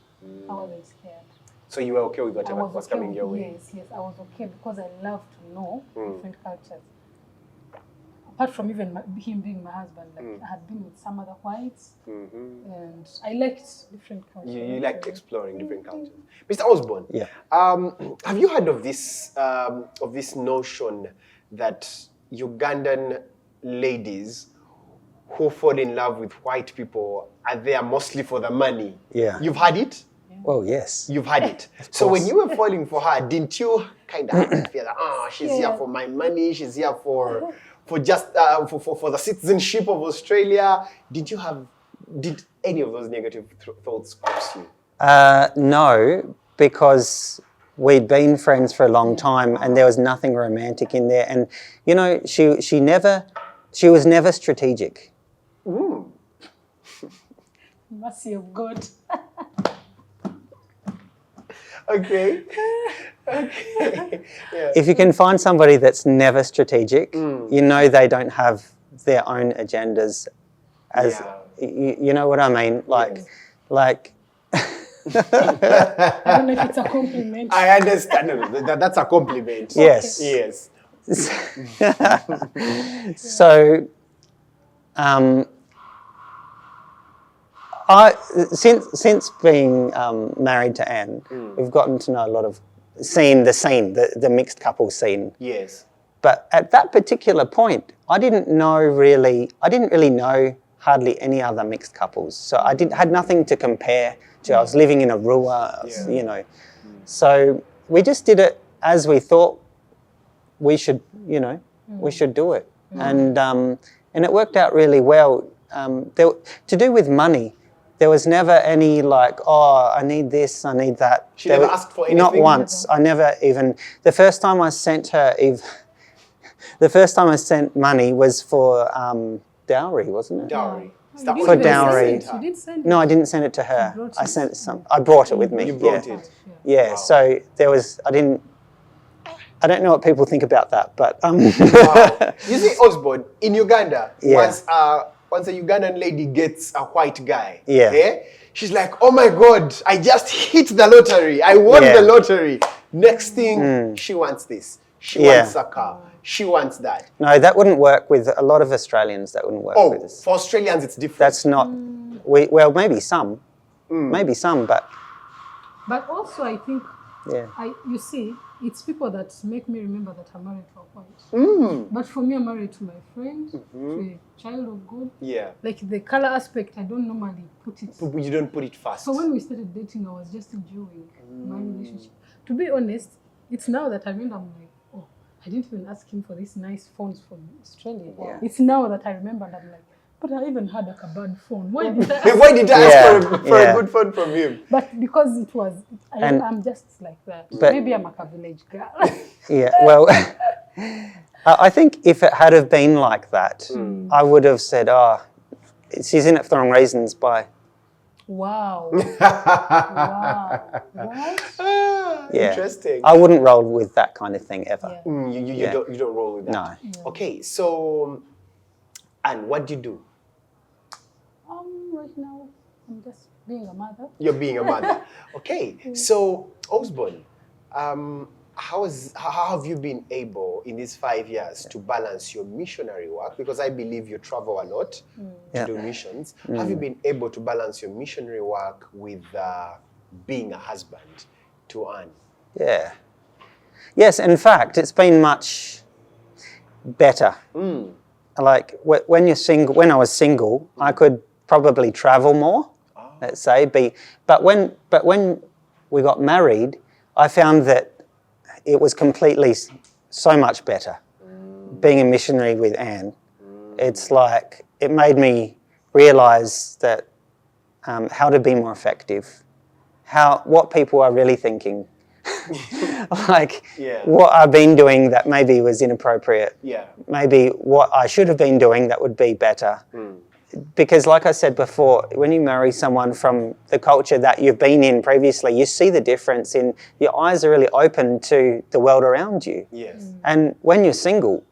S3: I wasn't scared.
S1: So you were okay with whatever was coming your way?
S3: Yes, I was okay because I love to know different cultures. Apart from even him being my husband, I had been with some other whites, and I liked different cultures.
S1: You liked exploring different cultures. Mr. Osborne, have you heard of this notion that Ugandan ladies who fall in love with white people are there mostly for the money?
S2: Yeah.
S1: You've had it?
S2: Well, yes.
S1: You've had it. So when you were falling for her, didn't you kind of feel that, she's here for my money, she's here for just for the citizenship of Australia? Did any of those negative thoughts cross you?
S2: No, because we'd been friends for a long time and there was nothing romantic in there. And, she was never strategic.
S3: Mercy of God.
S1: Okay. Yeah.
S2: If you can find somebody that's never strategic, they don't have their own agendas. You know what I mean? Like.
S3: I don't know if it's a compliment.
S1: I understand. No, that's a compliment.
S2: Yes.
S1: Okay. Yes.
S2: So, since being married to Anne, we've gotten to know a lot of the mixed couple scene.
S1: Yes.
S2: But at that particular point, I didn't really know hardly any other mixed couples. So I had nothing to compare to. I was living in Arua, So we just did it as we thought we should, we should do it. And it worked out really well. To do with money, there was never any I need this, I need that.
S1: She never asked for anything?
S2: Not once. I never even... The first time I sent money was for dowry, wasn't it?
S1: Dowry.
S2: For dowry.
S3: You did send it?
S2: No, I didn't send it to her. I brought it with me.
S1: You brought it?
S2: Yeah, wow. So there was... I don't know what people think about that, but...
S1: Wow. You see, Osborne, in Uganda, once a Ugandan lady gets a white guy, She's like, oh my God, I just hit the lottery. I won
S2: Yeah.
S1: the lottery. Next thing, she wants this. She wants a car. She wants that.
S2: No, that wouldn't work with a lot of Australians. That wouldn't work with us.
S1: For Australians, it's different.
S2: That's not. Well, maybe some. Maybe some, but
S3: But also, I think,
S2: yeah.
S3: you see, it's people that make me remember that I'm married to a white. But for me, I'm married to my friend, to a child of God.
S1: Yeah.
S3: Like the color aspect, I don't normally put it.
S1: You don't put it first.
S3: So when we started dating, I was just enjoying my relationship. To be honest, it's now that I remember, I'm like, oh, I didn't even ask him for these nice phones from Australia.
S2: Yeah.
S3: It's now that I remember, and I'm like, but I even had a bad phone. Why did I ask?
S1: Why did I ask for a good phone from him?
S3: But because it was,
S2: And-
S3: I'm just like that.
S2: But-
S3: Maybe I'm a village girl.
S2: Yeah, well, I think if it had have been like that, I would have said, oh, she's in it for the wrong reasons by...
S3: Wow. Wow. What?
S2: Yeah.
S1: Interesting.
S2: I wouldn't roll with that kind of thing ever.
S3: Yeah.
S1: You don't roll with that.
S2: No.
S1: Okay, so, and what do you do?
S3: Right now, I'm just being a mother.
S1: You're being a mother. Okay, so Osborne, how have you been able in these 5 years to balance your missionary work? Because I believe you travel a lot to do missions. Have you been able to balance your missionary work with being a husband to Anne?
S2: Yeah. Yes, in fact, it's been much better. Like when you're single, when I was single, I could probably travel more, let's say. But when we got married, I found that it was completely so much better. Being a missionary with Anne, it's like it made me realise that how to be more effective, what people are really thinking. Like what I've been doing that maybe was inappropriate.
S1: Yeah.
S2: Maybe what I should have been doing that would be better. Because like I said before, when you marry someone from the culture that you've been in previously, you see the difference in your eyes are really open to the world around you.
S1: Yes.
S2: And when you're single,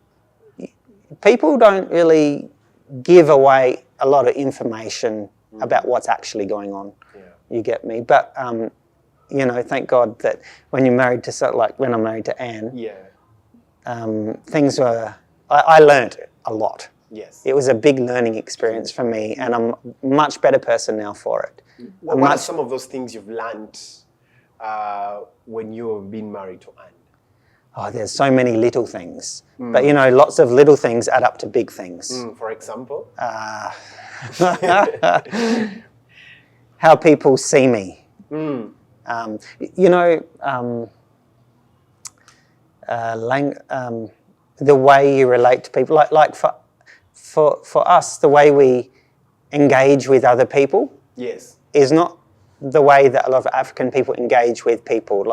S2: people don't really give away a lot of information about what's actually going on.
S1: Yeah.
S2: You get me? But you know, thank God that when you're married to, like when I'm married to Anne, things were, I learned a lot.
S1: Yes.
S2: It was a big learning experience for me, and I'm a much better person now for it.
S1: What are some of those things you've learned when you've been married to Anne?
S2: Oh, there's so many little things. But, you know, lots of little things add up to big things.
S1: For example?
S2: How people see me. You know, the way you relate to people. Like for us, the way we engage with other people is not the way that a lot of African people engage with people.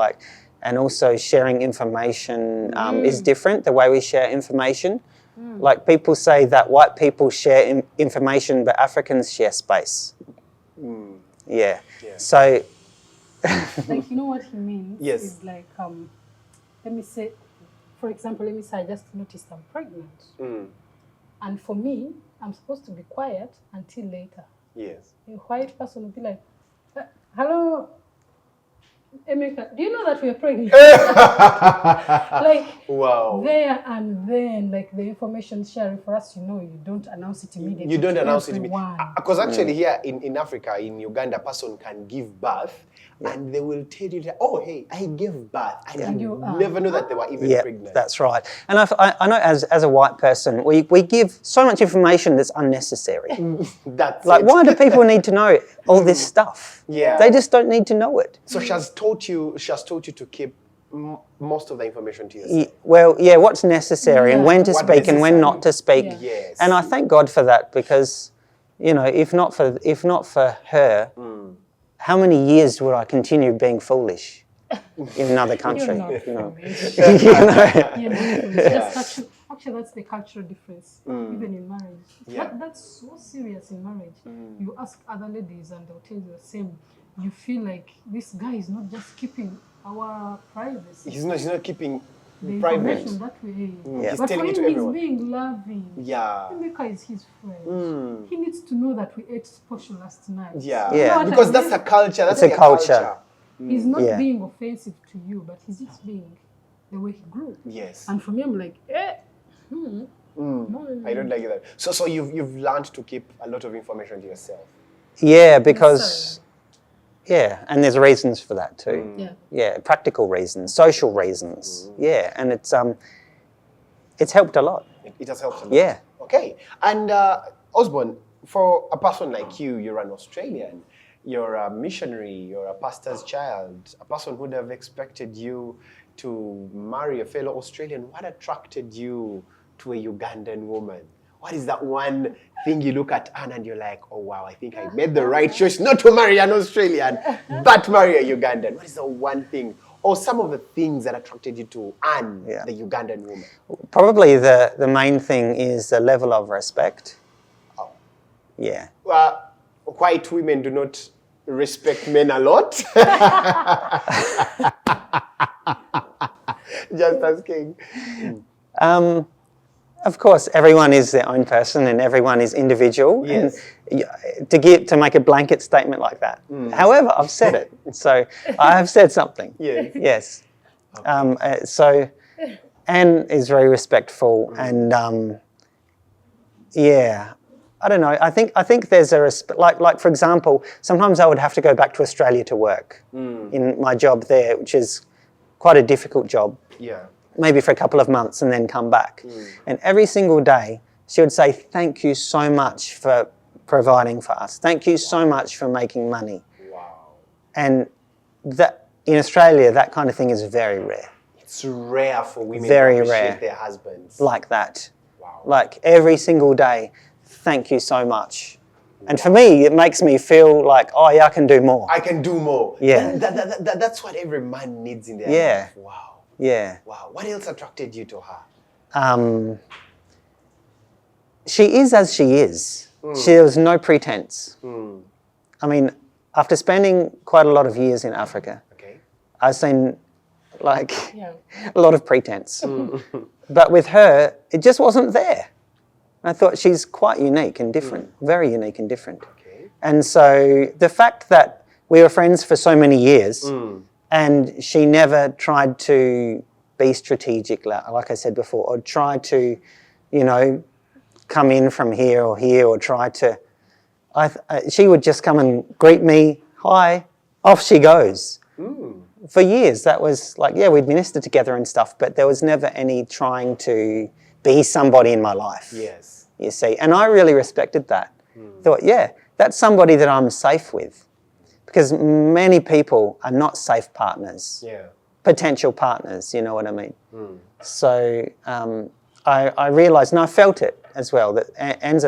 S2: And also sharing information is different, the way we share information. Like people say that white people share information, but Africans share space. Yeah. So...
S3: Like, you know what he means?
S1: Yes.
S3: Is like, let me say, for example, I just noticed I'm pregnant. And for me, I'm supposed to be quiet until later.
S1: Yes.
S3: A white person will be like, hello, Emeka, do you know that we are pregnant? Like,
S1: wow.
S3: There and then, like the information sharing for us, you know, you don't announce it immediately.
S1: You don't announce it
S3: everyone.
S1: immediately. Because actually here in Africa, in Uganda, a person can give birth and they will tell you that, oh, hey, I gave birth. And you never know that they were even pregnant.
S2: That's right. And I know as a white person, we give so much information that's unnecessary.
S1: That's
S2: like, why do people need to know all this stuff?
S1: Yeah.
S2: They just don't need to know it.
S1: So she has taught you to keep most of the information to yourself.
S2: Well, yeah, what's necessary and when to speak and when not to speak.
S3: Yeah.
S1: Yes.
S2: And I thank God for that because, you know, if not for her, how many years would I continue being foolish in another country?
S3: You're not
S2: you know?
S3: foolish.
S2: You know?
S3: You're not foolish. Actually, that's the cultural difference, even in marriage.
S1: Yeah.
S3: That's so serious in marriage. You ask other ladies and they'll tell you the same. You feel like this guy is not just keeping our privacy.
S1: He's not keeping
S3: the
S1: Private.
S3: information that way.
S2: Yeah.
S1: He's
S3: But for
S1: telling
S3: him,
S1: it to
S3: he's
S1: everyone.
S3: being loving.
S1: Yeah.
S3: Emeka is his friend. He needs to know that we ate portion last night.
S1: Yeah.
S3: You know what I
S1: Because
S3: mean?
S1: that's a culture. That's
S2: It's a
S1: their
S2: culture.
S3: He's not
S2: Yeah.
S3: being offensive to you, but he's just being the way he grew.
S1: Yes.
S3: And for me, I'm like,
S1: I don't like that. So you've learned to keep a lot of information to yourself.
S2: Yeah, because and there's reasons for that too.
S3: Yeah.
S2: Yeah, practical reasons, social reasons. Yeah, and it's helped a lot.
S1: It has helped a lot.
S2: Yeah.
S1: Okay. And Osborne, for a person like you, you're an Australian, you're a missionary, you're a pastor's child, a person who would have expected you to marry a fellow Australian. What attracted you to a Ugandan woman? What is that one thing you look at Anne and you're like, oh wow, I think I made the right choice not to marry an Australian, but marry a Ugandan? What is the one thing, or some of the things that attracted you to Anne, the Ugandan woman?
S2: Probably the main thing is the level of respect.
S1: Oh.
S2: Yeah.
S1: White women do not respect men a lot. Just asking.
S2: Of course, everyone is their own person and everyone is individual.
S1: Yes.
S2: And to make a blanket statement like that. However, I've said it, so I have said something.
S1: Yes.
S2: Yes. So Anne is very respectful, and I don't know. I think there's a like for example, sometimes I would have to go back to Australia to work in my job there, which is quite a difficult job.
S1: Yeah.
S2: Maybe for a couple of months and then come back. And every single day she would say, thank you so much for providing for us. Thank you so much for making money.
S1: Wow.
S2: And that in Australia, that kind of thing is very rare.
S1: It's rare for women
S2: Very
S1: to appreciate
S2: rare.
S1: their husbands.
S2: Like that.
S1: Wow.
S2: Like every single day, thank you so much. And for me, it makes me feel like, oh yeah, I can do more.
S1: I can do more.
S2: Yeah.
S1: That's what every man needs in their
S2: Yeah.
S1: life. Wow.
S2: Yeah.
S1: Wow. What else attracted you to her?
S2: She is as she is. There was no pretense. I mean, after spending quite a lot of years in Africa,
S1: Okay.
S2: I've seen like
S3: Yeah.
S2: a lot of pretense. But with her, it just wasn't there. I thought she's quite unique and different, very unique and different.
S1: Okay.
S2: And so the fact that we were friends for so many years and she never tried to be strategic, like I said before, or try to, come in from here or try to, she would just come and greet me, hi, off she goes. For years, that was like, we'd minister together and stuff, but there was never any trying to be somebody in my life.
S1: Yes.
S2: You see, and I really respected that. Thought, that's somebody that I'm safe with. Because many people are not safe partners,
S1: Yeah.
S2: potential partners, you know what I mean? So I realised, and I felt it as well, that Anne's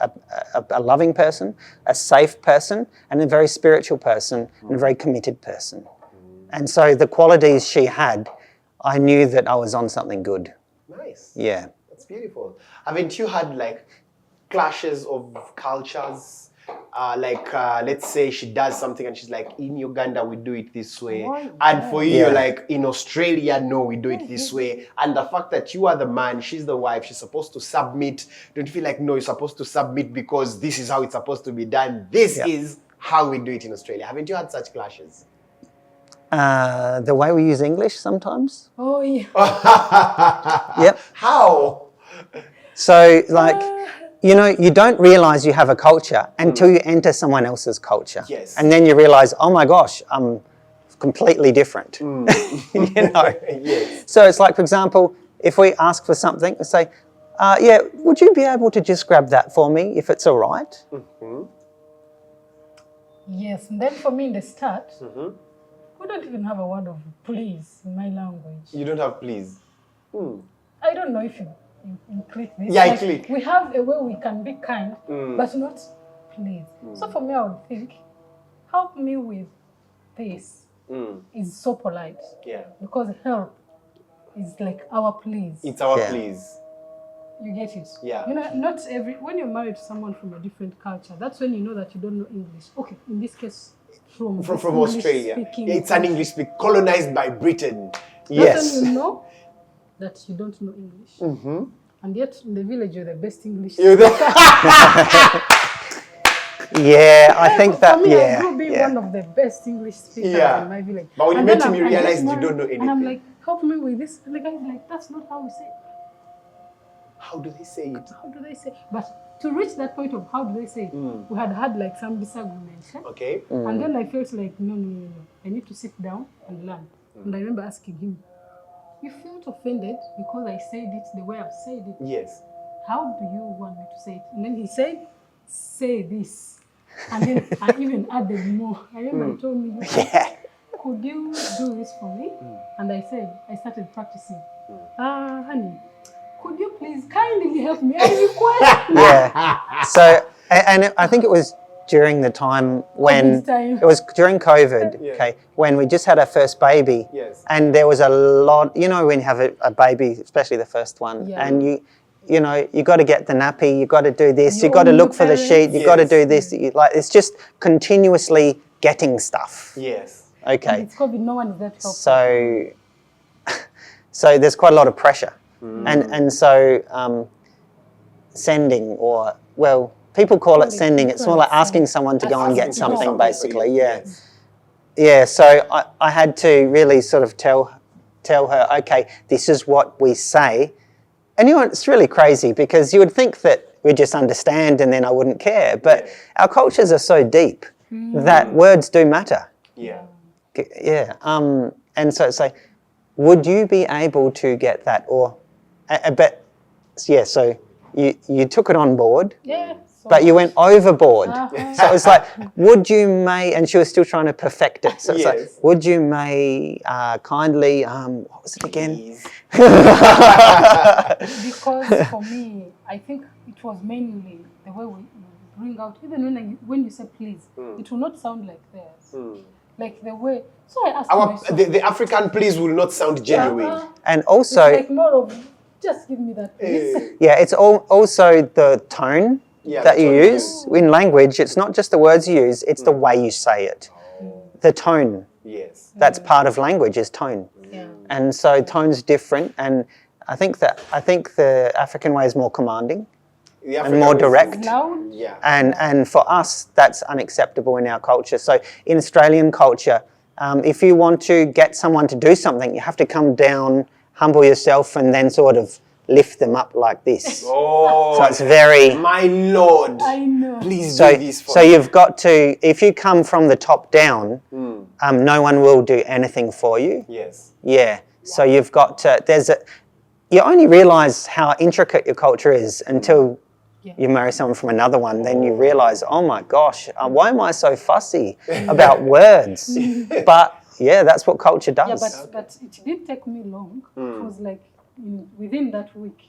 S2: a loving person, a safe person, and a very spiritual person, and a very committed person. And so the qualities she had, I knew that I was on something good.
S1: Nice.
S2: Yeah.
S1: That's beautiful. Haven't you had like clashes of cultures? Let's say she does something and she's like, in Uganda we do it this way, and for you you're like, in Australia no, we do it this way. And the fact that you are the man, she's the wife, she's supposed to submit. Don't you feel like, no, you're supposed to submit because this is how it's supposed to be done? This is how we do it in Australia. Haven't you had such clashes?
S2: The way we use English sometimes.
S3: Oh, yeah.
S2: Yep.
S1: How?
S2: So, you don't realise you have a culture until you enter someone else's culture.
S1: Yes.
S2: And then you realise, oh my gosh, I'm completely different.
S1: Yes.
S2: So it's like, for example, if we ask for something, we say, would you be able to just grab that for me if it's all right?
S3: Yes, and then for me in the start, we don't even have a word of please in my language.
S1: You don't have please?
S3: I don't know if you click this.
S1: Yeah, I click.
S3: We have a way we can be kind, but not please. So for me, I would think, help me with this is so polite.
S1: Yeah.
S3: Because help is like our please.
S1: It's our
S2: Yeah.
S1: please.
S3: You get it?
S1: Yeah.
S3: When you're married to someone from a different culture, that's when you know that you don't know English. Okay, in this case, from
S1: Australia.
S3: English-speaking
S1: It's an English speak colonized by Britain.
S3: That's
S1: Yes.
S3: when you know that you don't know English.
S1: Mm-hmm.
S3: And yet in the village you're the best English
S1: You're
S3: speaker.
S2: Yeah, I think that.
S3: For me,
S2: Yeah,
S3: I grew being
S2: yeah.
S3: one of the best English speakers
S1: Yeah.
S3: in my village.
S1: But when you
S3: And
S1: met
S3: then
S1: him, you
S3: I get
S1: realized you
S3: married,
S1: don't know
S3: And I'm
S1: anything.
S3: like, help me with this. And the guy's like, that's not how we say it.
S1: How do they say it?
S3: How do they say? But to reach that point of how do they say it, we had like some disagreements.
S1: Okay.
S3: And then I felt like, no. I need to sit down and learn. And I remember asking him, you felt offended because I said it the way I've said it.
S1: Yes.
S3: How do you want me to say it? And then he said, say this. And then I even added more. I remember he told me, could you do this for me? And I said, I started practicing. Honey, could you please kindly help me? I request.
S2: Yeah. So, and I think it was during the time when
S3: time.
S2: it was during COVID,
S1: Yeah.
S2: okay, when we just had our first baby.
S1: Yes.
S2: And there was a lot, you know, when you have a baby, especially the first one,
S3: Yeah.
S2: and you know, you got to get the nappy, you got to do this, you
S3: Your
S2: got to
S3: own
S2: look for the
S3: parents.
S2: sheet, you got to
S1: Yes.
S2: do this. Like it's just continuously getting stuff.
S1: Yes.
S3: And
S2: Okay.
S3: it's COVID, no one is that helpful.
S2: So there's quite a lot of pressure, and so sending, or well, people call it sending. It's more like asking someone to go and get
S1: Asking to do
S2: something,
S1: for you.
S2: basically. Yeah,
S1: Yes.
S2: yeah. So I had to really sort of tell her, okay, this is what we say, and you know, it's really crazy because you would think that we just understand and then I wouldn't care, but our cultures are so deep that words do matter.
S1: Yeah.
S2: Yeah, and so it's like, would you be able to get that? Or, but yeah, so you took it on board,
S3: Yeah. So
S2: but you went overboard.
S3: Uh-huh.
S2: So it's like, would you and she was still trying to perfect it. So it's
S1: Yes.
S2: like, would you kindly, what was it again?
S1: Please.
S3: Because for me, I think it was mainly the way we bring out, even when you say please, it will not sound like theirs. Like the way, so I asked myself.
S1: The African please will not sound genuine.
S2: And
S3: It's
S2: also,
S3: like more of, just give me that please.
S2: yeah, it's also the tone
S1: Yeah,
S2: that
S1: the
S2: you
S1: tone,
S2: use in language. It's not just the words you use, it's the way you say it. The tone,
S1: Yes.
S2: that's part of language, is tone.
S3: Yeah.
S2: And so tone's different, and I think the African way is more commanding
S1: The
S2: and
S1: African
S2: more
S1: way is-
S2: direct.
S3: Loud.
S1: Yeah.
S2: And for us, that's unacceptable in our culture. So in Australian culture, if you want to get someone to do something, you have to come down, humble yourself, and then sort of lift them up like this.
S1: Oh.
S2: So it's very...
S1: My Lord.
S3: I know.
S1: Please
S2: So,
S1: do this for
S2: so
S1: me.
S2: you've got to, if you come from the top down, no one will do anything for you.
S1: Yes.
S2: Yeah. So you've got to, you only realise how intricate your culture is until you marry someone from another one. Then you realise, oh my gosh, why am I so fussy about words? But yeah, that's what culture does.
S3: Yeah, but it didn't take me long. It was like within that week.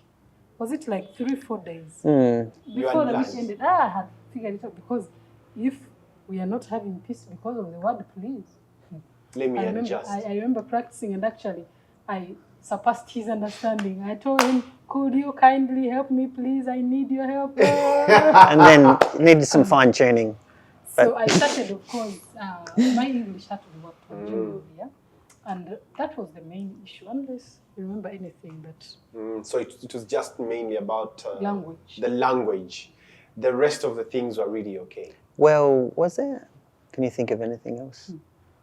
S3: Was it like 3-4 days? Before the week
S1: learned.
S3: ended, I had figured it out, because if we are not having peace because of the word please,
S1: Let me
S3: I remember,
S1: adjust.
S3: I remember practicing, and actually I surpassed his understanding. I told him, could you kindly help me, please? I need your help.
S2: And then you needed some fine tuning.
S3: So I started, of course, my English had to be worked on generally, yeah? And that was the main issue, unless you remember anything that...
S1: So it was just mainly about
S3: language.
S1: the language. The rest of the things were really okay.
S2: Well, was there? Can you think of anything else?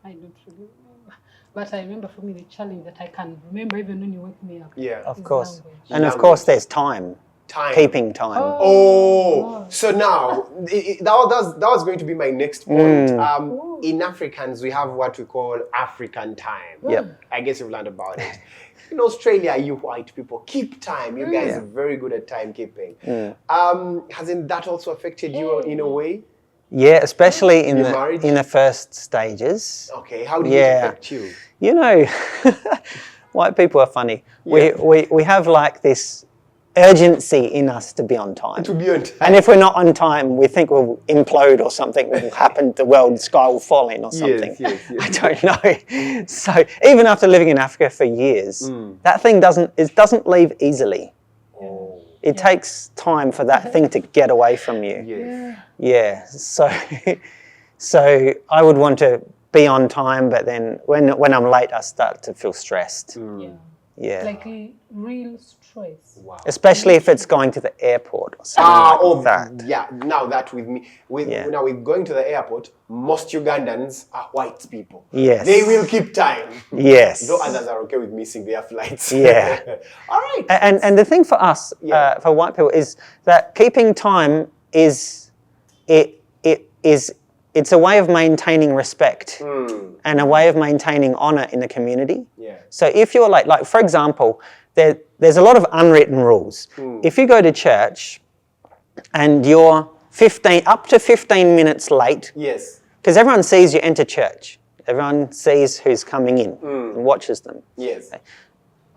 S3: I don't really remember. But I remember for me the challenge that I can remember even when you wake me up.
S1: Yeah.
S2: Of
S3: is
S2: course.
S3: language.
S2: And of course there's time.
S1: Time.
S2: Keeping time.
S1: Oh, so now that was going to be my next point. In Africans, we have what we call African time.
S2: Yep.
S1: I guess you've learned about it. In Australia, you white people keep time. You guys are very good at timekeeping. Hasn't that also affected you in a way?
S2: Yeah, especially in
S1: Your marriage?
S2: the first stages.
S1: Okay, how did it affect you?
S2: You know, white people are funny.
S1: Yeah.
S2: We have like this urgency in us to be on time.
S1: To be on time.
S2: And if we're not on time, we think we'll implode or something will happen, the world sky will fall in or something.
S1: Yes.
S2: I don't know. So even after living in Africa for years, that thing doesn't leave easily.
S1: Oh.
S2: It takes time for that thing to get away from you.
S1: Yes.
S2: Yeah. So I would want to be on time, but then when I'm late, I start to feel stressed.
S3: Yeah.
S2: Yeah.
S3: Like real stress.
S1: Wow.
S2: Especially if it's going to the airport or something like that.
S1: Yeah. Now that with me, now with going to the airport, most Ugandans are white people.
S2: Yes.
S1: They will keep time.
S2: Yes.
S1: Though others are okay with missing their flights.
S2: Yeah.
S1: All right.
S2: And the thing for us, for white people, is that keeping time is it's a way of maintaining respect and a way of maintaining honour in the community.
S1: Yeah.
S2: So if you're like for example, there's a lot of unwritten rules. If you go to church and you're up to 15 minutes late,
S1: Yes.
S2: because everyone sees you enter church, everyone sees who's coming in and watches them.
S1: Yes.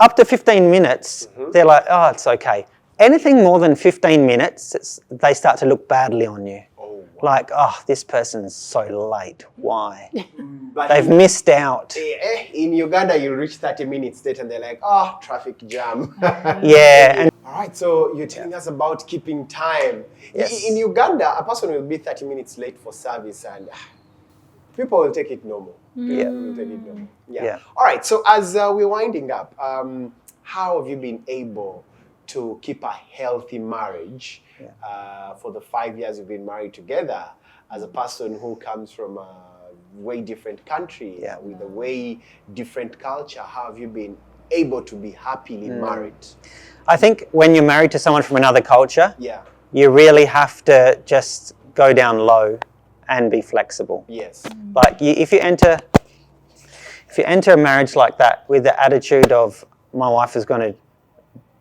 S2: Up to 15 minutes, they're like, oh, it's okay. Anything more than 15 minutes, they start to look badly on you.
S1: Oh, wow.
S2: Like, oh, this person's so late. Why?
S1: But
S2: They've missed out.
S1: in Uganda, you reach 30 minutes late and they're like, oh, traffic jam.
S2: Yeah. And
S1: All right, so you're telling us about keeping time.
S2: Yes.
S1: In Uganda, a person will be 30 minutes late for service and people will take it normal. People will take it normal.
S2: Yeah.
S1: All right, so as we're winding up, how have you been able to keep a healthy marriage for the 5 years you've been married together as a person who comes from a way different country with a way different culture? How have you been able to be happily married?
S2: I think when you're married to someone from another culture,
S1: Yeah.
S2: you really have to just go down low and be flexible.
S1: Yes.
S2: Like if you enter a marriage like that with the attitude of my wife is going to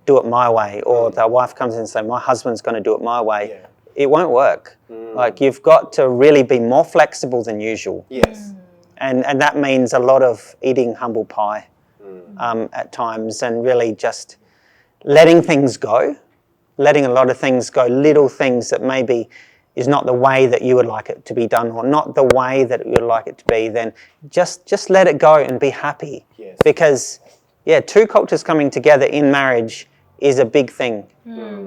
S2: do it my way, or the wife comes in and says my husband's going to do it my way, it won't work. Like you've got to really be more flexible than usual.
S1: Yes.
S2: And that means a lot of eating humble pie at times, and really just letting things go, letting a lot of things go, little things that maybe is not the way that you would like it to be done, or not the way that you would like it to be, then just let it go and be happy.
S1: Yes.
S2: Because, two cultures coming together in marriage is a big thing.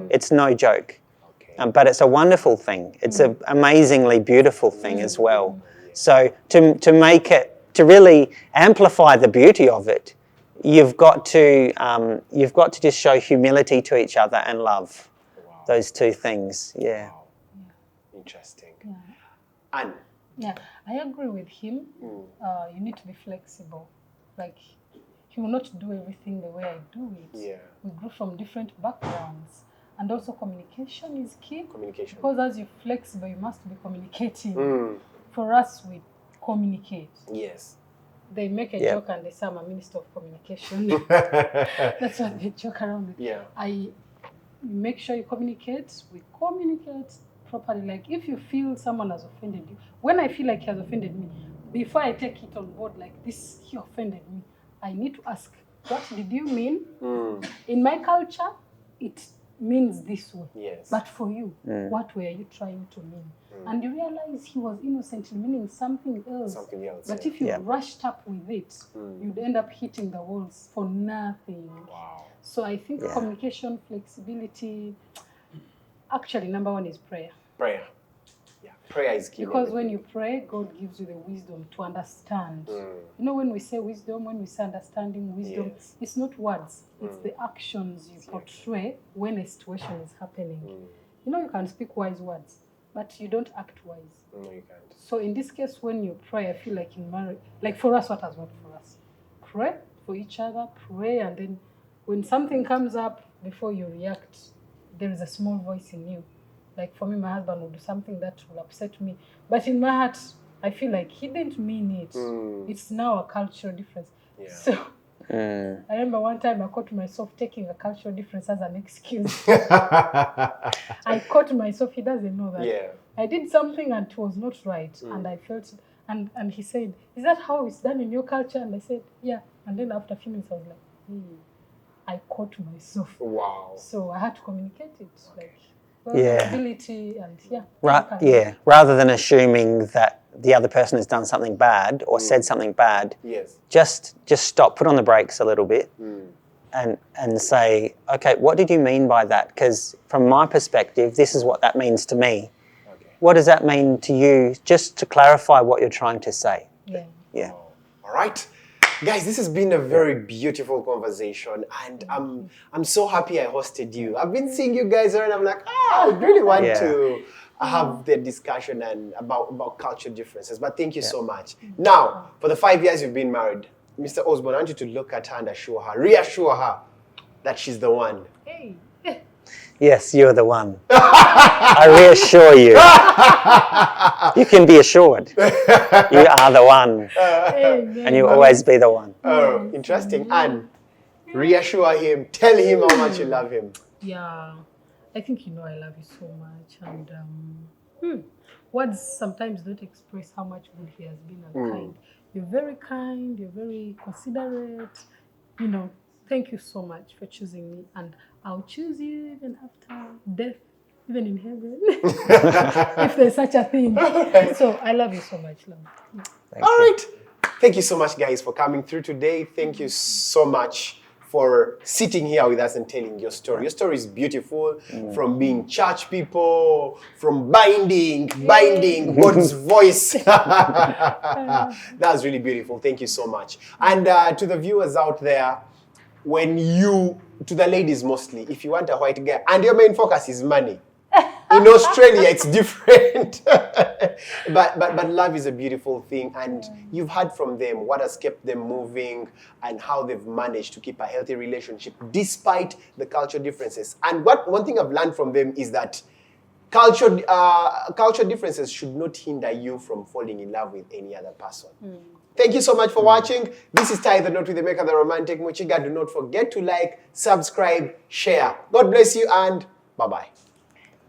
S2: It's no joke.
S1: Okay.
S2: But it's a wonderful thing. It's an amazingly beautiful thing as well. So to make it, to really amplify the beauty of it, you've got to just show humility to each other and love.
S1: Wow.
S2: Those two things. Yeah.
S1: Wow. Interesting.
S3: Yeah.
S1: Anne.
S3: Yeah, I agree with him. You need to be flexible. Like, he will not do everything the way I do it.
S1: Yeah.
S3: We grew from different backgrounds. And also communication is key.
S1: Communication.
S3: Because as you're flexible, you must be communicating. For us, we communicate.
S1: Yes.
S3: They make a joke and they say I'm a minister of communication. That's what they joke around with.
S1: Yeah.
S3: I make sure you communicate. We communicate properly. Like if you feel someone has offended you, when I feel like he has offended me, before I take it on board like this, he offended me, I need to ask, what did you mean? In my culture, it means this way.
S1: Yes.
S3: But for you, what were you trying to mean? And you realize he was innocently meaning something else.
S1: Something else.
S3: But if you rushed up with it, you'd end up hitting the walls for nothing.
S1: Wow.
S3: So I think communication, flexibility, actually number one is prayer.
S1: Prayer. Yeah. Prayer is key.
S3: Because when you pray, God gives you the wisdom to understand. You know, when we say wisdom, when we say understanding, wisdom, it's not words. It's the actions you portray when a situation is happening. You know, you can speak wise words, but you don't act wise.
S1: No, you can't.
S3: So in this case, when you pray, I feel like in marriage, like for us, what has worked for us? Pray for each other, pray, and then when something comes up, before you react, there is a small voice in you. Like for me, my husband will do something that will upset me. But in my heart, I feel like he didn't mean it. It's now a cultural difference.
S1: Yeah.
S3: So I remember one time I caught myself taking a cultural difference as an excuse. I caught myself, he doesn't know that.
S1: Yeah.
S3: I did something and it was not right. And I felt, and he said, is that how it's done in your culture? And I said, yeah. And then after a few minutes, I was like, I caught myself.
S1: Wow.
S3: So I had to communicate it. Like, ability and
S2: rather than assuming that the other person has done something bad or said something bad, just stop, put on the brakes a little bit and say, okay, what did you mean by that? Because from my perspective, this is what that means to me. Okay. What does that mean to you? Just to clarify what you're trying to say.
S3: Yeah.
S2: Yeah.
S1: All right. Guys, this has been a very beautiful conversation, and I'm so happy I hosted you. I've been seeing you guys around. I'm like, I really want to have the discussion and about culture differences. But thank you so much. Now, for the 5 years you've been married, Mr. Osborne, I want you to look at her and reassure her that she's the one.
S3: Hey.
S2: Yes, you're the one. I reassure you. You can be assured. You are the one. And you'll always be the one.
S1: Oh, interesting. And reassure him. Tell him how much you love him.
S3: Yeah. I think you know I love you so much. And words sometimes don't express how much good he has been and kind. You're very kind. You're very considerate. You know, thank you so much for choosing me. And I'll choose you even after death, even in heaven, if there's such a thing. So I love you so much, love.
S1: All right. Thank you so much, guys, for coming through today. Thank you so much for sitting here with us and telling your story. Your story is beautiful, from being church people, from binding God's voice. That was really beautiful. Thank you so much. And to the viewers out there, to the ladies mostly, if you want a white guy, and your main focus is money. In Australia, it's different. but love is a beautiful thing, and you've heard from them what has kept them moving and how they've managed to keep a healthy relationship despite the cultural differences. And one thing I've learned from them is that cultural differences should not hinder you from falling in love with any other person. Thank you so much for watching. This is Tie the Knot with Emeka the Romantic Muchiga. Do not forget to like, subscribe, share. God bless you, and bye-bye.